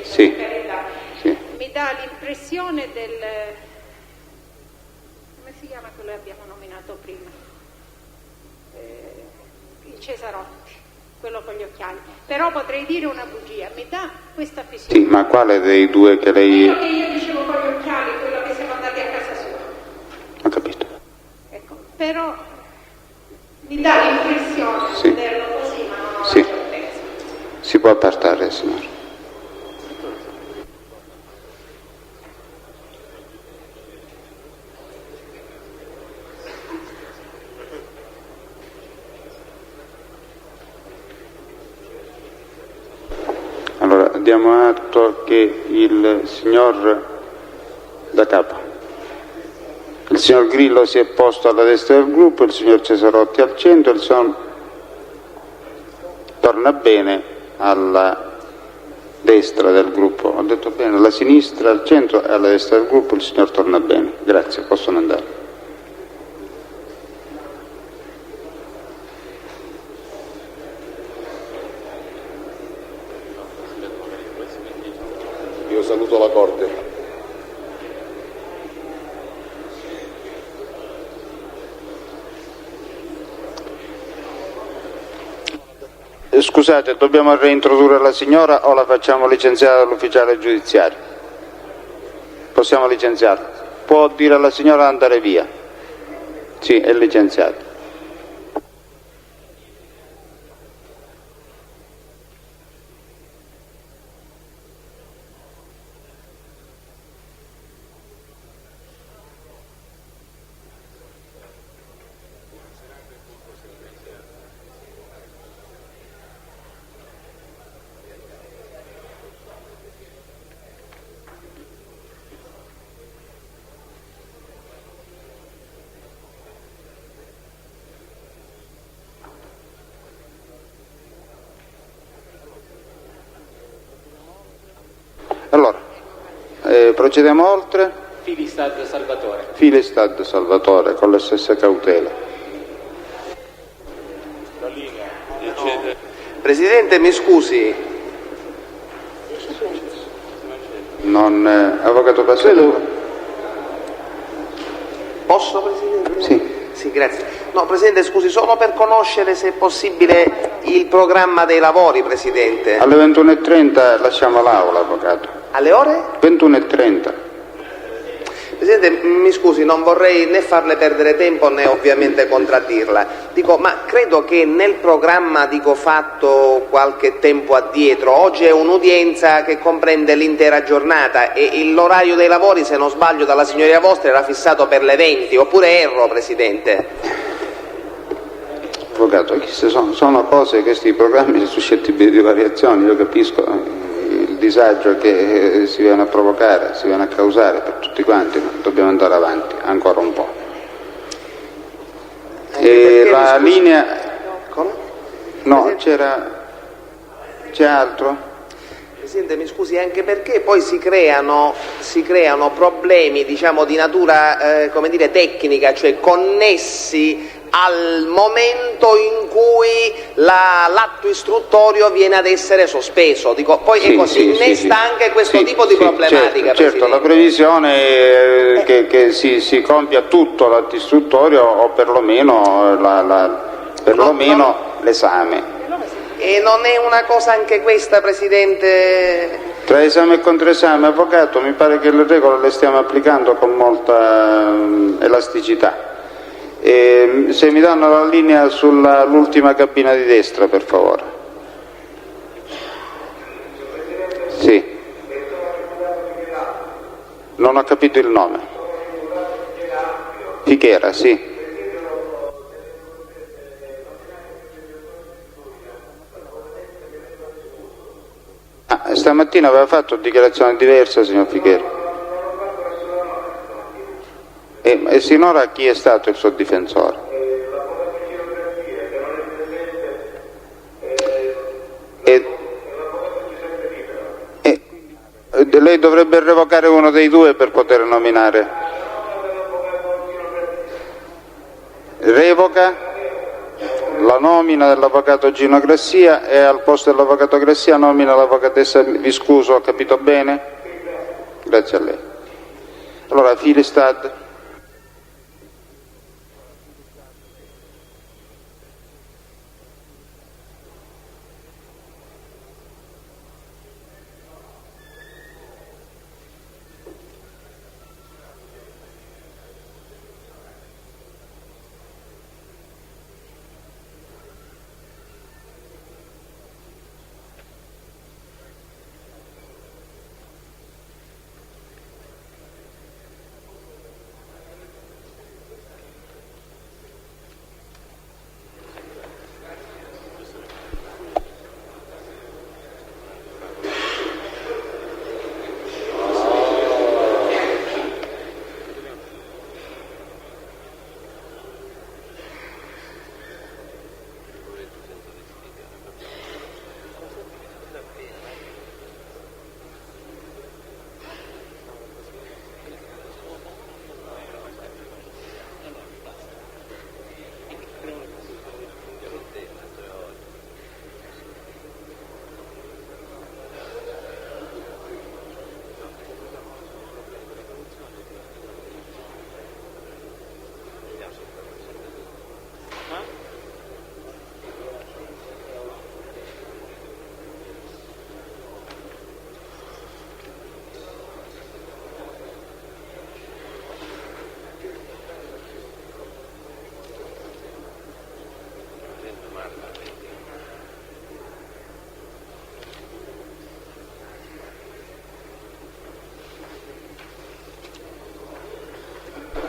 Sì. Mi dà l'impressione del... come si chiama quello che abbiamo nominato prima? Il Cesarotti, quello con gli occhiali. Però potrei dire una bugia, mi dà questa fisiologia. Sì, ma quale dei due che lei... Quello che io dicevo con gli occhiali, quello che siamo andati a casa sua. Ho capito. Ecco, però mi dà l'impressione di vederlo così, ma non ho la certezza. Si può appartare, signora. Allora, diamo atto che il signor da capo. Il signor Grillo si è posto alla destra del gruppo, il signor Cesarotti al centro, il signor Tornabene alla destra del gruppo. Ho detto bene, alla sinistra, al centro e alla destra del gruppo il signor Tornabene. Grazie, possono andare. Io saluto la Corte. Scusate, dobbiamo reintrodurre la signora o la facciamo licenziare dall'ufficiale giudiziario? Possiamo licenziarla? Può dire alla signora di andare via? Sì, è licenziata. Allora, procediamo oltre. Filistad Salvatore. Filistad Salvatore, con le stesse cautele. La linea. Presidente, mi scusi. Avvocato Passato. Posso, Presidente? Sì. Sì, grazie. No, Presidente, scusi, solo per conoscere, se è possibile, il programma dei lavori, Presidente. Alle 21:30 lasciamo l'Aula, Avvocato. Alle ore? 21:30. Presidente, mi scusi, non vorrei né farle perdere tempo né ovviamente contraddirla. Dico, ma credo che nel programma fatto qualche tempo addietro, oggi è un'udienza che comprende l'intera giornata e l'orario dei lavori, se non sbaglio, dalla signoria vostra era fissato per le 20, oppure erro, Presidente? Avvocato, sono cose, questi programmi suscettibili di variazioni, io capisco il disagio che si viene a provocare, si viene a causare per tutti quanti, ma dobbiamo andare avanti ancora un po'. E la linea... Come? No, c'è altro? Presidente, mi scusi, anche perché poi si creano problemi, diciamo, di natura, tecnica, cioè connessi al momento in cui l'atto istruttorio viene ad essere sospeso. Dico, poi Sì, ecco, sì, si innesta anche questo tipo di problematica. Certo, la previsione è che si compia tutto l'atto istruttorio o perlomeno l'esame. E non è una cosa anche questa, Presidente? Tra esame e controesame, Avvocato, mi pare che le regole le stiamo applicando con molta elasticità. Se mi danno la linea sull'ultima cabina di destra, per favore. Sì. Non ho capito il nome. Fichera, sì. Stamattina aveva fatto dichiarazione diversa, signor Fichera. E sinora chi è stato il suo difensore? Lei dovrebbe revocare uno dei due per poter nominare. Revoca la nomina dell'avvocato Gino Grassia e al posto dell'avvocato Grassia nomina l'avvocatessa Viscuso, ho capito bene? Grazie a lei. Allora, Filistad.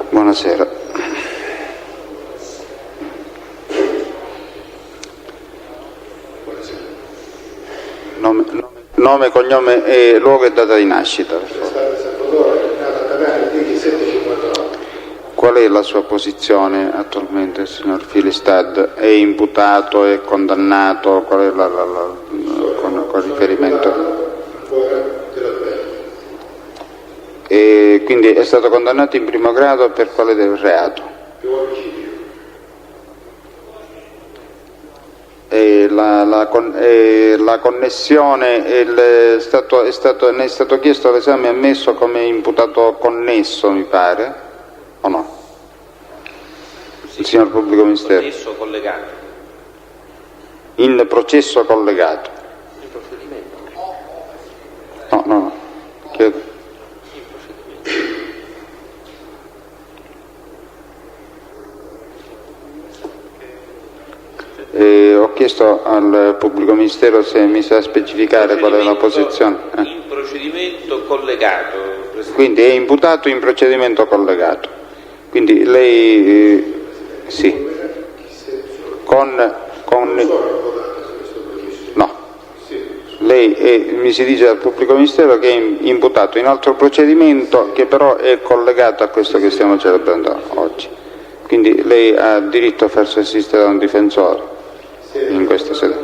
Buonasera. Nome, cognome e luogo e data di nascita. Qual è la sua posizione attualmente, signor Filistad? È imputato, è condannato? Qual è con riferimento? E quindi è stato condannato in primo grado per quale reato? E la connessione ne è stato chiesto l'esame ammesso come imputato connesso, mi pare, o no? Sì, il signor Pubblico Ministero. Connesso collegato. In processo collegato. In procedimento. No, chiedo. Ho chiesto al Pubblico Ministero se mi sa specificare qual è la posizione. In procedimento collegato. Quindi è imputato in procedimento collegato. Quindi lei sì. No. Lei mi si dice al Pubblico Ministero che è imputato in altro procedimento che però è collegato a questo che stiamo celebrando oggi. Quindi lei ha diritto a farsi assistere da un difensore in questa sede.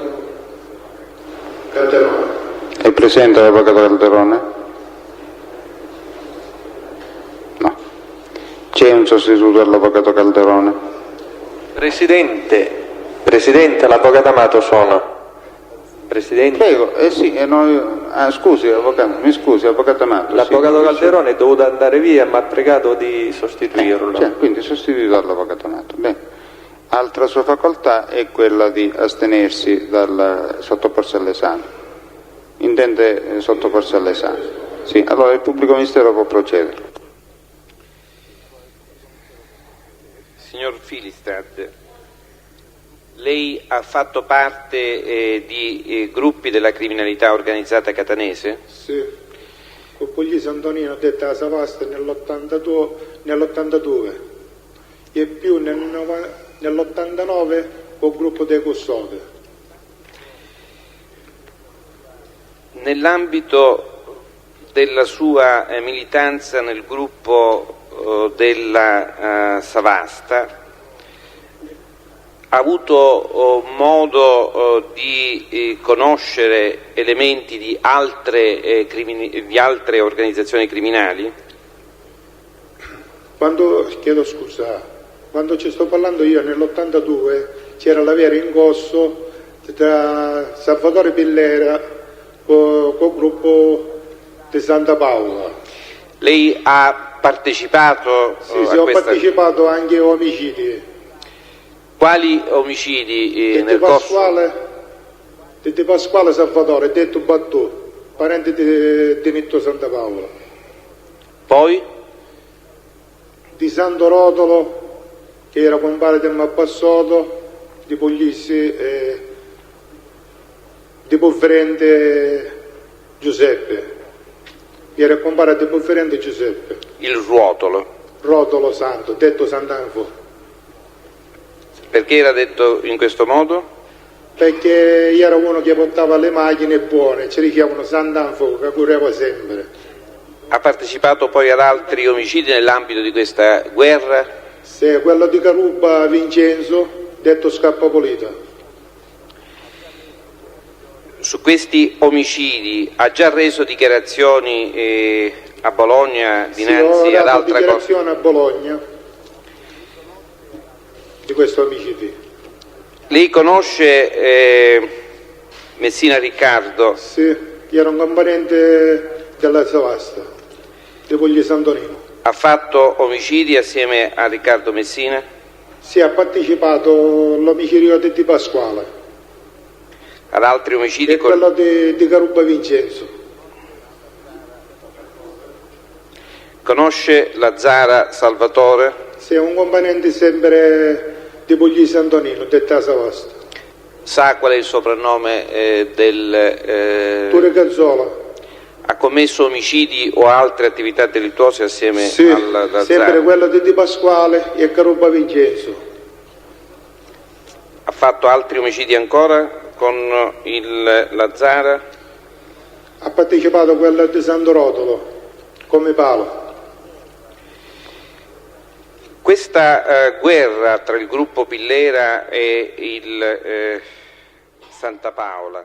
Calderone. È presente l'avvocato Calderone? No. C'è un sostituto dell'avvocato Calderone? Presidente, l'avvocato Amato sono. Presidente. Prego, sì, scusi, avvocato, mi scusi, avvocato Amato. L'avvocato sì, Calderone è dovuto andare via e mi ha pregato di sostituirlo. Quindi sostituito dall'avvocato Amato. Bene. Altra sua facoltà è quella di astenersi dal sottoporsi all'esame. Intende sottoporsi all'esame? Sì, allora il Pubblico Ministero può procedere. Signor Filistad, lei ha fatto parte di gruppi della criminalità organizzata catanese? Sì, con Puglisi Antonino detta a Savasta nell'82 e più nell'89 col gruppo dei Custode. Nell'ambito della sua militanza nel gruppo della Savasta, ha avuto modo di conoscere elementi di altre organizzazioni criminali? Chiedo scusa, quando ci sto parlando io nell'82 c'era l'avere in corso tra Salvatore Pillera col gruppo di Santa Paola. Lei ha partecipato Sì, ho partecipato anche a omicidi. Quali omicidi nel corso? Di Pasquale Salvatore, detto Battù, parente di Nitto Santa Paola. Poi? Di Santo Rotolo, che era compare del Mappassotto, di Puglisi e di Bufferente Giuseppe. Era compare di Bufferente Giuseppe. Il Ruotolo? Rotolo Santo, detto Sant'Anfo. Perché era detto in questo modo? Perché era uno che portava le macchine buone, ci richiamano Sant'Anfo, che correva sempre. Ha partecipato poi ad altri omicidi nell'ambito di questa guerra? Sì, quello di Caruba Vincenzo, detto Scappapolita. Su questi omicidi ha già reso dichiarazioni a Bologna dinanzi ad altra cosa? Dichiarazione a Bologna di questo omicidio. Lei conosce Messina Riccardo? Sì, era un componente della Savasta, di Puglisi Antonino. Ha fatto omicidi assieme a Riccardo Messina? Sì, ha partecipato all'omicidio di Di Pasquale. Ad altri omicidi? E quello di Caruba Vincenzo. Conosce Lazzara Salvatore? Sì, è un componente sempre di Puglisi Antonino, detta Savasta. Sa qual è il soprannome del... Ture Cazzola. Ha commesso omicidi o altre attività delittuose assieme sì, alla Lazzara? Sempre quello di Di Pasquale e Caruba Vincenzo. Ha fatto altri omicidi ancora con il Lazzara? Ha partecipato a quello di Santo Rotolo, come palo. Questa guerra tra il gruppo Pillera e il Santa Paola